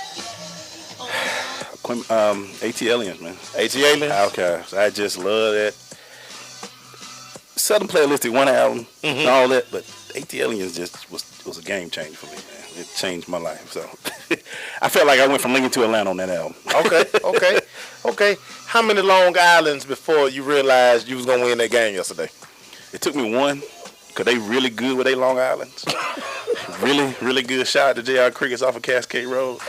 AT Aliens, man. AT Aliens? Outcast. I just love that. Southern playlistic, one album and all that, but AT-Aliens just was a game changer for me, man. It changed my life. So I felt like I went from Lincoln to Atlanta on that album. Okay. How many Long Islands before you realized you was gonna win that game yesterday? It took me one, because they really good with they Long Islands. Really, really good. Shout out to J.R. Crickets off of Cascade Road.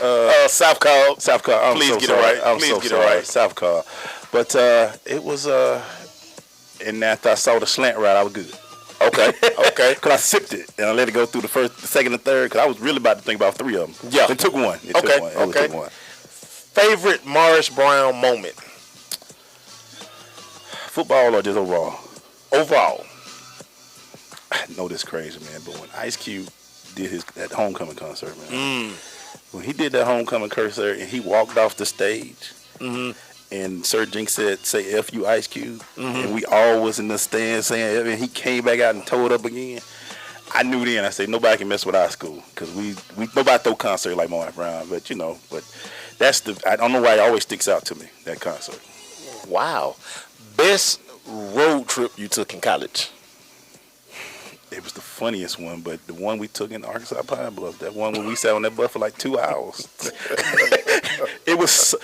South Cobb. Please get it right. South Cobb. But it was, and after I saw the slant route, I was good. Okay. Because I sipped it, and I let it go through the first, the second, and third, because I was really about to think about 3 of them. Yeah. It took one. It took one. Favorite Morris Brown moment? Football or just overall? Overall. I know this crazy, man, but when Ice Cube did that homecoming concert, man. When he did that homecoming concert and he walked off the stage, and Sir Jinx said, "Say F you, Ice Cube," and we all was in the stand saying F, and he came back out and told up again. I knew then. I said nobody can mess with our school because we nobody throw concert like Morris Brown, but that's I don't know why it always sticks out to me, that concert. Wow. Best road trip you took in college? It was the funniest one, but the one we took in Arkansas Pine Bluff, that one when we sat on that bus for like 2 hours. It was.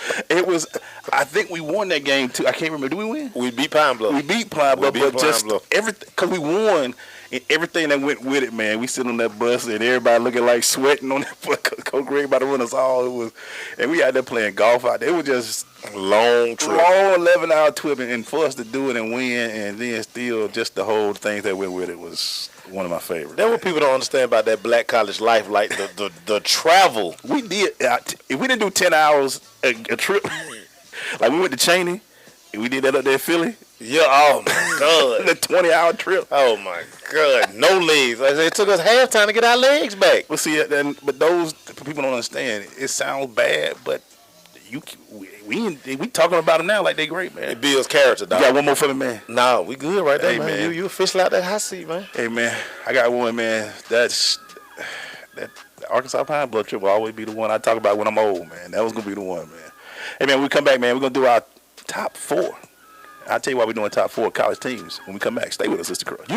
I think we won that game too. I can't remember. Did we win? We beat Pine Bluff. But just everything, because we won. And everything that went with it, man. We sit on that bus and everybody looking like sweating on that bus. Coach Greg about to run us all. And we out there playing golf out there. It was just long trip. Long 11-hour trip. And for us to do it and win, and then still just the whole thing that went with it was one of my favorites. That's what people don't understand about that black college life, like the travel. We did. If we didn't do 10 hours a trip, like we went to Cheney, and we did that up there in Philly. Yeah, oh my God. The 20-hour trip. Oh my God. No legs. It took us halftime to get our legs back. Well, see, but those people don't understand. It sounds bad, but we talking about it now like they great, man. It builds character, dog. You got one more for me, man? No, we good right there, hey, man. You officially out that hot seat, man. Hey, man, I got one, man. That Arkansas Pine Bluff trip will always be the one I talk about when I'm old, man. That was going to be the one, man. Hey, man, when we come back, man, we're going to do our top 4. I'll tell you why we're doing top 4 college teams when we come back. Stay with us, Sister Crush.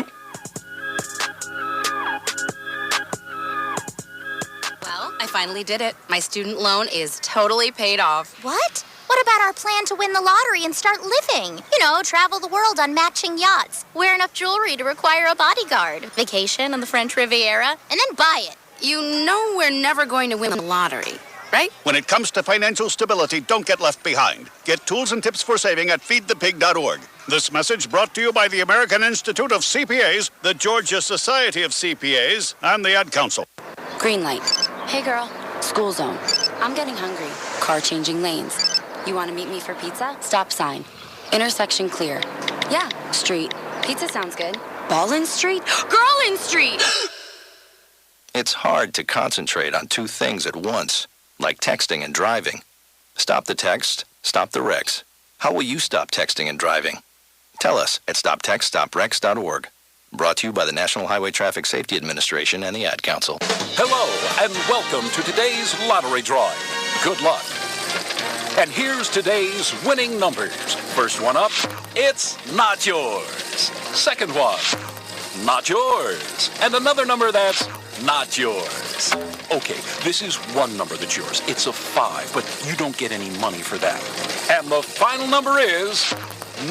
Well, I finally did it. My student loan is totally paid off. What? What about our plan to win the lottery and start living? You know, travel the world on matching yachts, wear enough jewelry to require a bodyguard, vacation on the French Riviera, and then buy it. You know we're never going to win the lottery, right? When it comes to financial stability, don't get left behind. Get tools and tips for saving at feedthepig.org. This message brought to you by the American Institute of CPAs, the Georgia Society of CPAs, and the Ad Council. Green light. Hey, girl. School zone. I'm getting hungry. Car changing lanes. You want to meet me for pizza? Stop sign. Intersection clear. Yeah, street. Pizza sounds good. Ballin Street? Girlin Street! It's hard to concentrate on 2 things at once, like texting and driving. Stop the text, stop the wrecks. How will you stop texting and driving? Tell us at stoptextstopwrecks.org. Brought to you by the National Highway Traffic Safety Administration and the Ad Council. Hello, and welcome to today's lottery drawing. Good luck. And here's today's winning numbers. First one up, it's not yours. Second one, not yours. And another number that's not yours. Okay, this is one number that's yours. It's a 5, but you don't get any money for that. And the final number is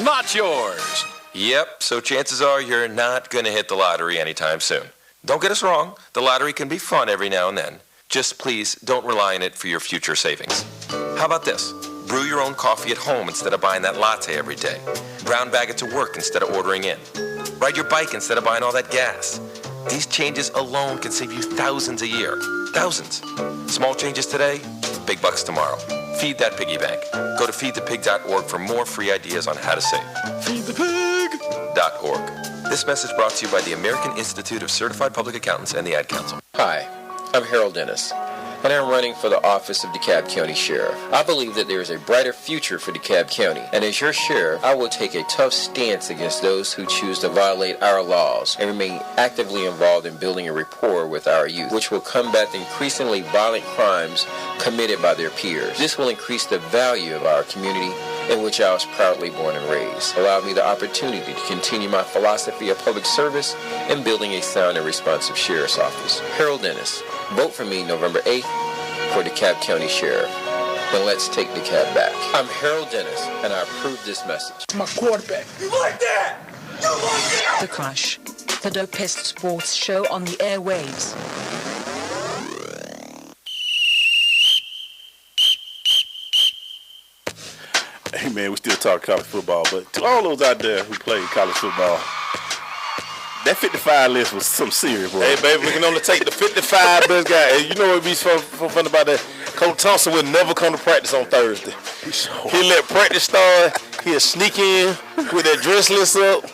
not yours. Yep, so chances are you're not going to hit the lottery anytime soon. Don't get us wrong, the lottery can be fun every now and then. Just please don't rely on it for your future savings. How about this? Brew your own coffee at home instead of buying that latte every day. Brown bag it to work instead of ordering in. Ride your bike instead of buying all that gas. These changes alone can save you thousands a year. Thousands. Small changes today, big bucks tomorrow. Feed that piggy bank. Go to feedthepig.org for more free ideas on how to save. Feedthepig.org. This message brought to you by the American Institute of Certified Public Accountants and the Ad Council. Hi, I'm Harold Dennis, and I'm running for the office of DeKalb County Sheriff. I believe that there is a brighter future for DeKalb County, and as your sheriff, I will take a tough stance against those who choose to violate our laws and remain actively involved in building a rapport with our youth, which will combat the increasingly violent crimes committed by their peers. This will increase the value of our community in which I was proudly born and raised, allowed me the opportunity to continue my philosophy of public service and building a sound and responsive sheriff's office. Harold Dennis, vote for me November 8th for DeKalb County Sheriff. Then let's take DeKalb back. I'm Harold Dennis, and I approve this message. My quarterback. You like that? You like that? The Crush, the dopest sports show on the airwaves. Hey, man, we still talk college football, but to all those out there who play college football, that 55 list was some serious, bro. Hey, baby, we can only take the 55 best guy. And you know what would be so fun about that? Coach Thompson would never come to practice on Thursday. He'd let practice start. He'd sneak in with that dress list up,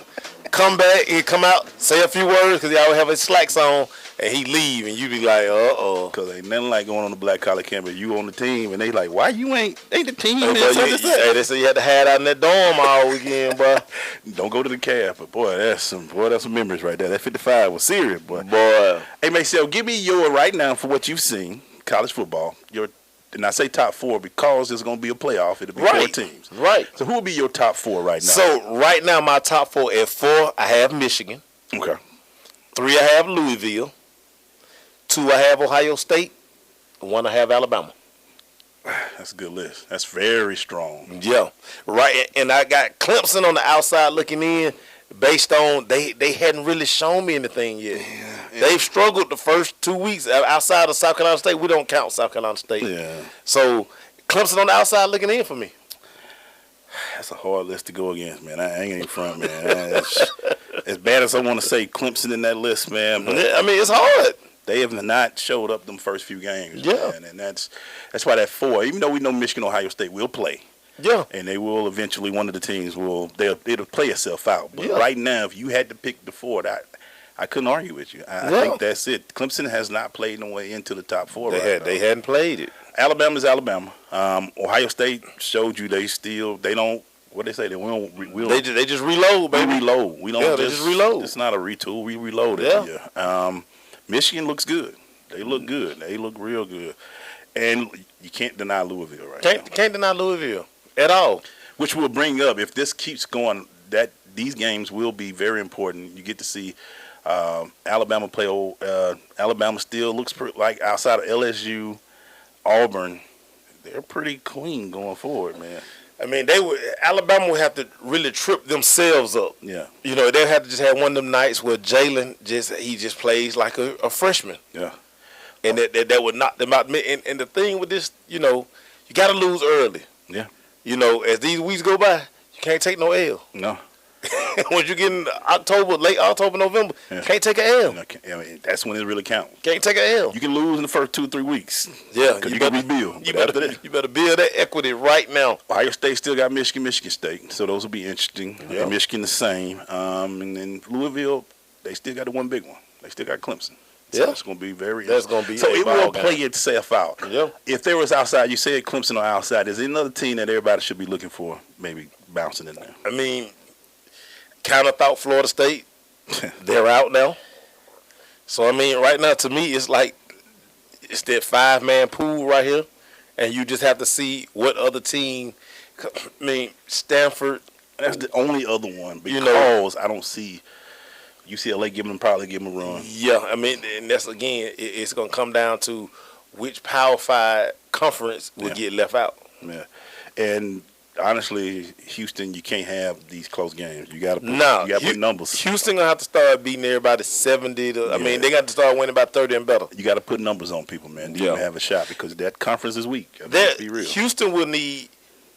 come back, he'd come out, say a few words because he always have his slacks on, and he'd leave, and you'd be like, uh-oh. Because ain't nothing like going on the black collar campus. You on the team, and they like, why you ain't the team? Hey, they said you had to hide out in that dorm all weekend, bro. Don't go to the cab, but boy, that's some memories right there. That 55 was serious, boy. Boy. Hey, Marcel, give me your right now for what you've seen, college football. And I say top four because there's going to be a playoff. It'll be 4 teams. Right. So who will be your top 4 right now? So right now, my top 4 at 4, I have Michigan. Okay. 3, I have Louisville. 2, I have Ohio State. 1, I have Alabama. That's a good list. That's very strong. Yeah. Right. And I got Clemson on the outside looking in based on they hadn't really shown me anything yet. Yeah. They've struggled the first 2 weeks outside of South Carolina State. We don't count South Carolina State. Yeah. So Clemson on the outside looking in for me. That's a hard list to go against, man. I ain't in front, man. As bad as I want to say Clemson in that list, man. But I mean, it's hard. They have not showed up them first few games, yeah. Man. And that's why that 4, even though we know Michigan, Ohio State will play. Yeah. And they will eventually, one of the teams it'll play itself out. But right now, if you had to pick the 4, I couldn't argue with you. I think that's it. Clemson has not played no way into the top 4 They hadn't played it. Alabama's Alabama. Ohio State showed you they don't. What they say? They just reload, baby. We reload. We don't. They just reload. It's not a retool. We reload it. Yeah. Michigan looks good. They look good. They look real good. And you can't deny Louisville right now. Can't deny Louisville at all. Which will bring up, if this keeps going, that these games will be very important. You get to see Alabama play. Alabama still looks like outside of LSU, Auburn, they're pretty clean going forward, man. I mean, Alabama would have to really trip themselves up. Yeah. You know, they'd have to just have one of them nights where Jalen just plays like a freshman. Yeah. And that would knock them out. And the thing with this, you know, you got to lose early. Yeah. You know, as these weeks go by, you can't take no L. No. Once you get in late October, November, can't take an L. I mean, that's when it really counts. Can't take an L. You can lose in the first 2 or 3 weeks. Yeah. Because you can rebuild. You better build that equity right now. Ohio State still got Michigan State. So those will be interesting. Yeah. Michigan the same. And then Louisville, they still got the one big one. They still got Clemson. So it's going to be very interesting. That's going to be so it will game. Play itself out. Yeah. If there was outside, you said Clemson or outside, is there another team that everybody should be looking for maybe bouncing in there? I mean, kind of thought Florida State. They're out now. So, I mean, right now, to me, it's like it's that 5-man pool right here. And you just have to see what other team. I mean, Stanford. That's the only other one because I don't see UCLA probably give them a run. Yeah, I mean, and that's, again, it's going to come down to which Power 5 conference will get left out. Yeah. And honestly, Houston, you can't have these close games. You got to put numbers. Houston going to have to start beating everybody 70 to, I mean, they got to start winning by 30 and better. You got to put numbers on people, man. You have a shot because that conference is weak. Let's be real. Houston will need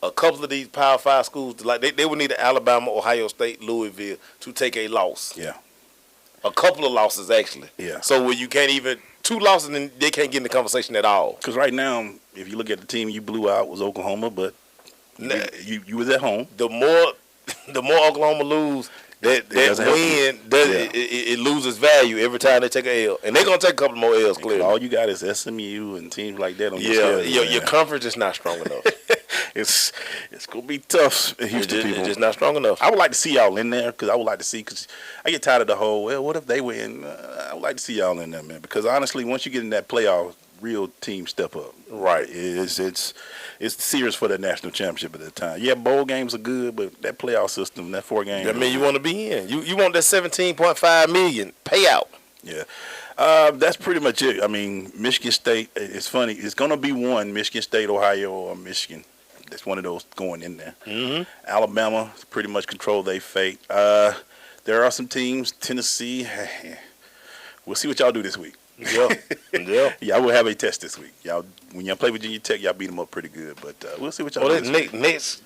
a couple of these Power 5 schools. They would need Alabama, Ohio State, Louisville to take a loss. Yeah. A couple of losses, actually. Yeah. So where you can't even 2 losses and they can't get in the conversation at all. Because right now, if you look at the team you blew out was Oklahoma, but you was at home. The more Oklahoma lose, that win it loses value every time they take an L, and they're gonna take a couple more L's. Clearly, all you got is SMU and teams like that on your schedule. Your conference is not strong enough. It's gonna be tough. Houston people, it's just not strong enough. I would like to see y'all in there because I get tired of the whole. Well, what if they win? I would like to see y'all in there, man. Because honestly, once you get in that playoff real teams step up. Right. It's serious for the national championship at that time. Yeah, bowl games are good, but that playoff system, that 4 games. I mean, you want to be in. You want that $17.5 million payout. Yeah. That's pretty much it. I mean, Michigan State, it's funny. It's going to be one, Michigan State, Ohio, or Michigan. That's one of those going in there. Mm-hmm. Alabama pretty much control their fate. There are some teams, Tennessee. We'll see what y'all do this week. Yeah. Y'all will have a test this week. Y'all, when y'all play Virginia Tech, y'all beat them up pretty good. But we'll see what y'all do this week.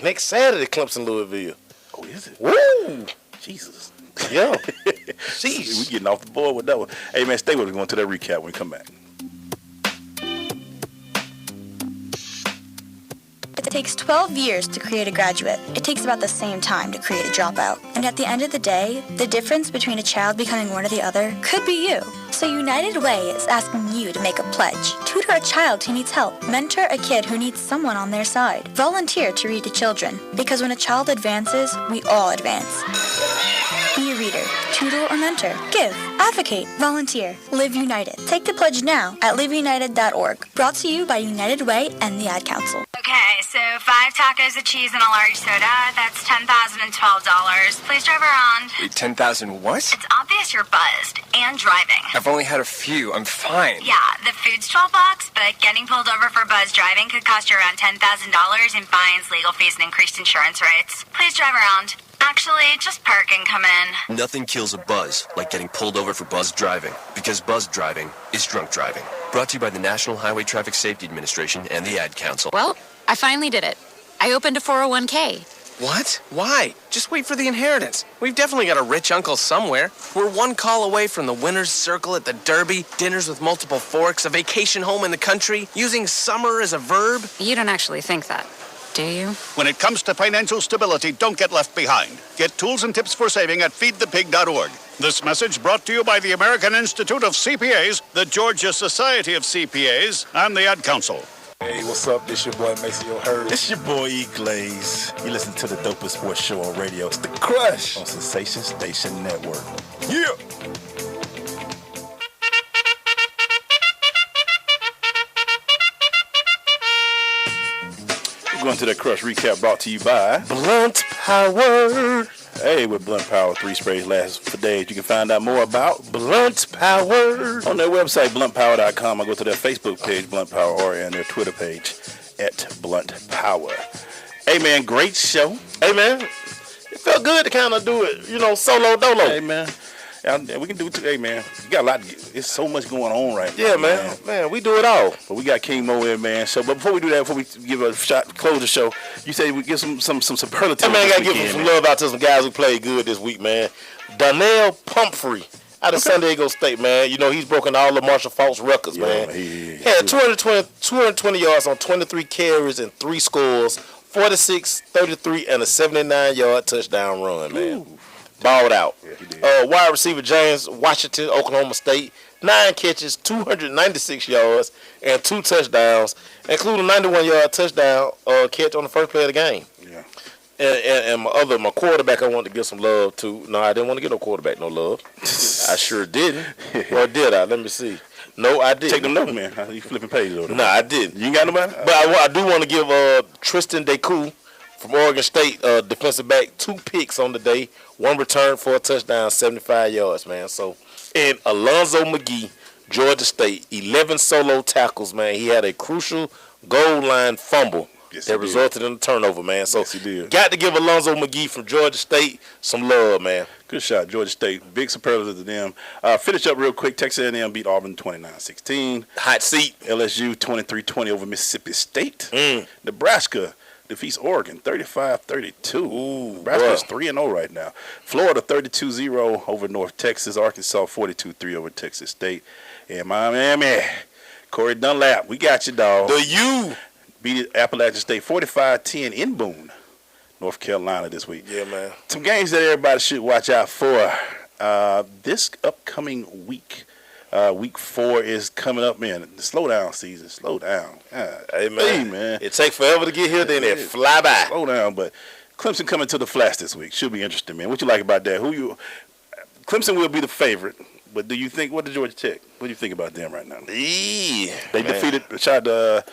Next Saturday, Clemson, Louisville. Oh, is it? Woo! Jesus. Yeah. Jeez. We getting off the board with that one. Hey, man, stay with us. We're going to that recap when we come back. It takes 12 years to create a graduate. It takes about the same time to create a dropout. And at the end of the day, the difference between a child becoming one or the other could be you. So United Way is asking you to make a pledge. Tutor a child who needs help. Mentor a kid who needs someone on their side. Volunteer to read to children. Because when a child advances, we all advance. Be a reader, tutor or mentor. Give, advocate, volunteer. Live United. Take the pledge now at liveunited.org. Brought to you by United Way and the Ad Council. Okay, so 5 tacos of cheese and a large soda. That's $10,012. Please drive around. Wait, 10,000 what? It's obvious you're buzzed and driving. I've only had a few. I'm fine. Yeah, the food's $12, but getting pulled over for buzz driving could cost you around $10,000 in fines, legal fees, and increased insurance rates. Please drive around. Actually, just park and come in. Nothing kills a buzz like getting pulled over for buzz driving, because buzz driving is drunk driving. Brought to you by the National Highway Traffic Safety Administration and the Ad Council. Well, I finally did it. I opened a 401k. What? Why? Just wait for the inheritance. We've definitely got a rich uncle somewhere. We're one call away from the winner's circle at the Derby, dinners with multiple forks, a vacation home in the country, using summer as a verb. You don't actually think that, do you? When it comes to financial stability, don't get left behind. Get tools and tips for saving at feedthepig.org. This message brought to you by the American Institute of CPAs, the Georgia Society of CPAs, and the Ad Council. Hey, what's up? This your boy Maceo Hurd. It's your boy E. Glaze. You listen to the dopest sports show on radio. It's The Crush on Sensation Station Network. Yeah. We're going to that Crush recap brought to you by Blunt Power. Hey, with Blunt Power, 3 sprays last for days. You can find out more about Blunt Power on their website, bluntpower.com. I go to their Facebook page, Blunt Power, or and their Twitter page at Blunt Power. Hey, man, great show. Hey, man, it felt good to kind of do it, solo dolo. Hey, man. And we can do it too. Hey, man, you got a lot. It's so much going on right now. Yeah, man, we do it all. But we got King Mo in, man. So, but before we do that, before we give a shot, close the show, you say we give some superlatives. Hey, man, got to give some love out to some guys who played good this week, man. Donnell Pumphrey out of San Diego State, man. He's broken all the Marshall Faulk's records, man. He had 220 yards on 23 carries and 3 scores, 46, 33, and a 79-yard touchdown run, man. Ooh. Balled out. Yeah, he did. Wide receiver James Washington, Oklahoma State, 9 catches, 296 yards, and 2 touchdowns, including a 91-yard touchdown catch on the first play of the game. Yeah. And my quarterback, I wanted to give some love to. No, I didn't want to give no quarterback no love. I sure didn't. Or did I? Let me see. No, I didn't. Take them notes, man. You flipping pages over there. No, I didn't. You ain't got nobody? But I do want to give Tristan Deku from Oregon State, defensive back, 2 picks on the day, 1 return for a touchdown, 75 yards, man. So, and Alonzo McGee, Georgia State, 11 solo tackles, man. He had a crucial goal line fumble that resulted in a turnover, man. So, yes, he did. Got to give Alonzo McGee from Georgia State some love, man. Good shot, Georgia State. Big superlative to them. Finish up real quick. Texas A&M beat Auburn 29-16. Hot seat. LSU 23-20 over Mississippi State. Nebraska defeats Oregon 35-32. Nebraska's 3-0 right now. Florida 32-0 over North Texas. Arkansas 42-3 over Texas State. And Miami, Corey Dunlap, we got you, dog. The U beat Appalachian State 45-10 in Boone, North Carolina this week. Yeah, man. Some games that everybody should watch out for this upcoming week. Week 4 is coming up, man. The slow down season. Slow down. Hey, man. It takes forever to get here, then it fly by. Slow down, but Clemson coming to the Flats this week. Should be interesting, man. What you like about that? Clemson will be the favorite. But do you think, what did Georgia Tech, what do you think about them right now? They defeated, Georgia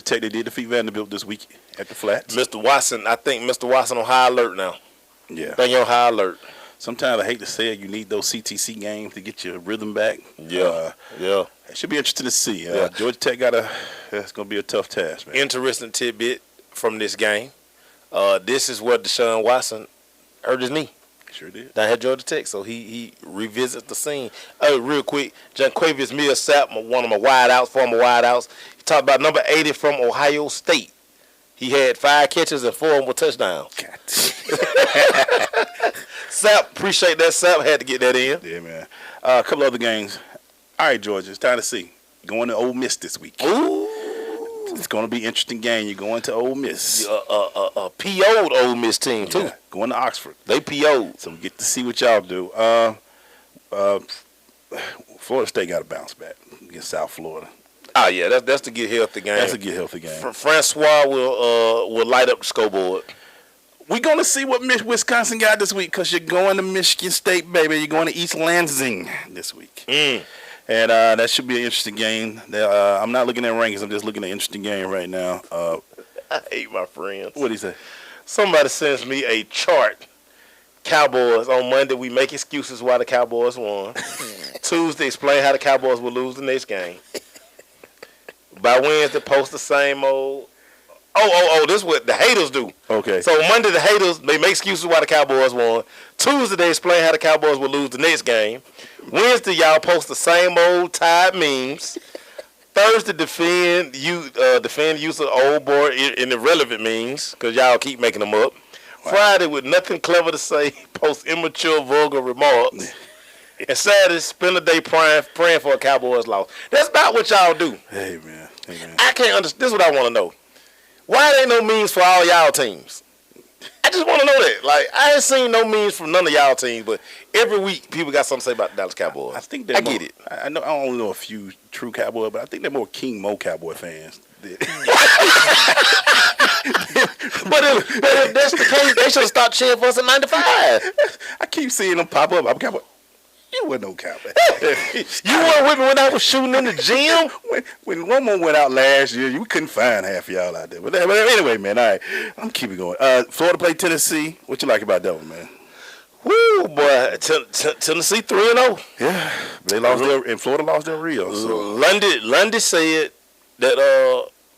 Tech, they did defeat Vanderbilt this week at the Flats. Mr. Watson, I think Mr. Watson on high alert now. Yeah. I think you're on high alert. Sometimes I hate to say it, you need those CTC games to get your rhythm back. Yeah. It should be interesting to see. Georgia Tech it's going to be a tough task, man. Interesting tidbit from this game. This is where Deshaun Watson hurt his knee. Sure did. Down at Georgia Tech, so he revisits the scene. Real quick, Janquavius Millsap, one of my former wideouts. He talked about number 80 from Ohio State. He had 5 catches and 4 of them were touchdowns. Sap, appreciate that. Sap had to get that in. Yeah, man. A couple other games. All right, Georgia, it's time to see. Going to Ole Miss this week. Ooh. It's going to be an interesting game. You're going to Ole Miss. A PO'd Ole Miss team, too. Yeah, going to Oxford. They PO'd. So we get to see what y'all do. Florida State got to bounce back against South Florida. Oh, yeah, that's the get healthy game. That's a get healthy game. Francois will light up the scoreboard. We're going to see what Wisconsin got this week because you're going to Michigan State, baby. You're going to East Lansing this week. And that should be an interesting game. I'm not looking at rankings. I'm just looking at an interesting game right now. I hate my friends. What did he say? Somebody sends me a chart. Cowboys. On Monday, we make excuses why the Cowboys won. Tuesday, explain how the Cowboys will lose the next game. By Wednesday, post the same old. This is what the haters do. Okay. So Monday, the haters, they make excuses why the Cowboys won. Tuesday, they explain how the Cowboys will lose the next game. Wednesday, y'all post the same old Tide memes. Thursday, defend use of old boy in irrelevant memes because y'all keep making them up. Wow. Friday, with nothing clever to say, post immature, vulgar remarks. And Saturday, spend the day praying for a Cowboys loss. That's not what y'all do. Hey, man. I can't understand. This is what I want to know. Why there ain't no memes for all y'all teams? I just want to know that. Like, I ain't seen no memes from none of y'all teams, but every week people got something to say about the Dallas Cowboys. I think I get it. I only know a few true Cowboys, but I think they're more King Mo Cowboy fans. But if that's the case, they should have stopped cheering for us in '95. I keep seeing them pop up. I'm Cowboy. You wasn't no cowboy. You weren't with me when I was shooting in the gym? When Romo went out last year, you couldn't find half of y'all out there. But anyway, man, all right. I'm keeping going. Florida played Tennessee. What you like about that one, man? Woo, boy. Tennessee 3-0. Yeah. They lost and Florida lost their Rio. So. Lundy said that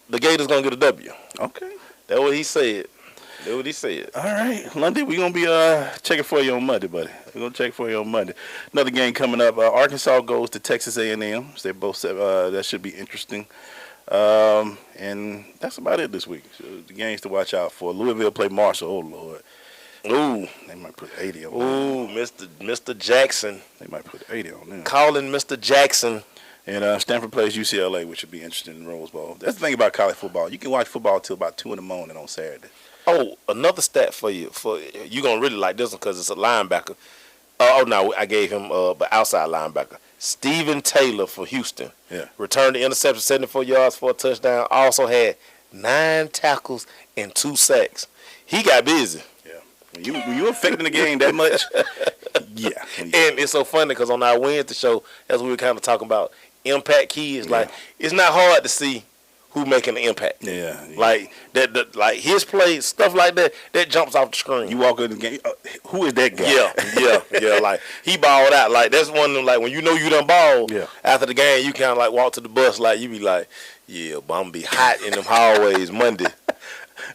the Gators going to get a W. Okay. That's what he said. All right, Lundy, we're going to be checking for you on Monday, buddy. We're going to check for you on Monday. Another game coming up. Arkansas goes to Texas A&M. So they both said that should be interesting. And that's about it this week. So the games to watch out for. Louisville play Marshall. Oh, Lord. Ooh. They might put 80 on them. Ooh, Mr. Jackson. They might put 80 on them. Calling Mr. Jackson. And Stanford plays UCLA, which should be interesting in the Rose Bowl. That's the thing about college football. You can watch football till about 2 in the morning on Saturday. Oh, another stat for you. You're going to really like this one because it's a linebacker. No, I gave him but outside linebacker. Stephen Taylor for Houston. Yeah. Returned the interception, 74 yards for a touchdown. Also had 9 tackles and 2 sacks. He got busy. Yeah. When you affecting the game that much, yeah. And it's so funny because on our Wednesday show, as we were kind of talking about impact keys, like it's not hard to see who making an impact. Yeah. Like that like his play, stuff like that jumps off the screen. You walk in the game, who is that guy? Yeah. Like he balled out. Like that's one of them, like when you know you done balled, after the game, you kind of like walk to the bus, like you be like, yeah, but I'm gonna be hot in them hallways Monday.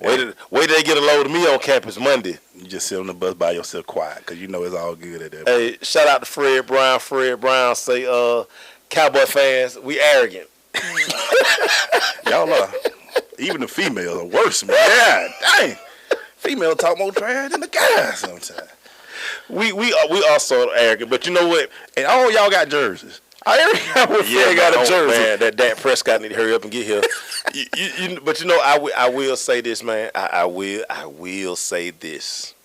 Wait till they get a load of me on campus Monday. You just sit on the bus by yourself quiet because you know it's all good at that. Hey, shout out to Fred Brown. Fred Brown say, Cowboy fans, we arrogant. Y'all are. Even the females are worse, man. Yeah, dang. Females talk more trash than the guys sometimes. We are sort of arrogant, but you know what? And all y'all got jerseys. Every Cowboy fan got a jersey. Man, that Dak Prescott need to hurry up and get here. But you know, I will say this, man. I will say this,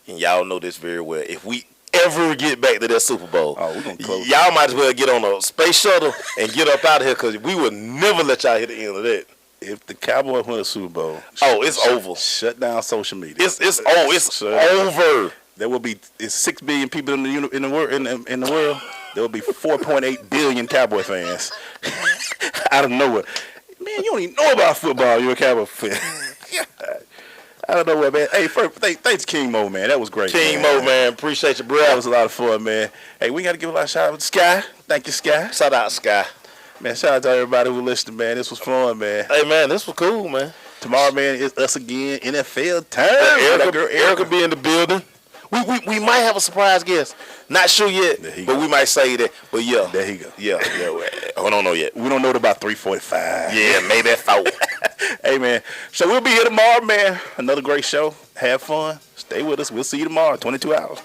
and y'all know this very well. If we ever get back to that Super Bowl, we're gonna close. Y'all might as well get on a space shuttle and get up out of here because we will never let y'all hit the end of that. If the Cowboys win a Super Bowl, it's over. Shut down social media. It's over. there will be 6 billion people in the world. There will be 4.8 billion Cowboy fans out of nowhere. Man, you don't even know about football. You're a Cowboy fan. I don't know what, man. Hey, first, thanks King Mo, man. That was great. King Mo, man. Appreciate you, bro. That was a lot of fun, man. Hey, we got to give a lot of shout out to Sky. Thank you, Sky. Shout out, Sky. Man, shout out to everybody who listened, man. This was fun, man. Hey, man, this was cool, man. Tomorrow, man, it's us again. NFL time. Erica be in the building. We might have a surprise guest. Not sure yet, but we might say that. But yeah. There he go. Yeah. I don't know yet. We don't know it about 3:45. Yeah, maybe at 4. Hey, man. So we'll be here tomorrow, man. Another great show. Have fun. Stay with us. We'll see you tomorrow. 22 hours.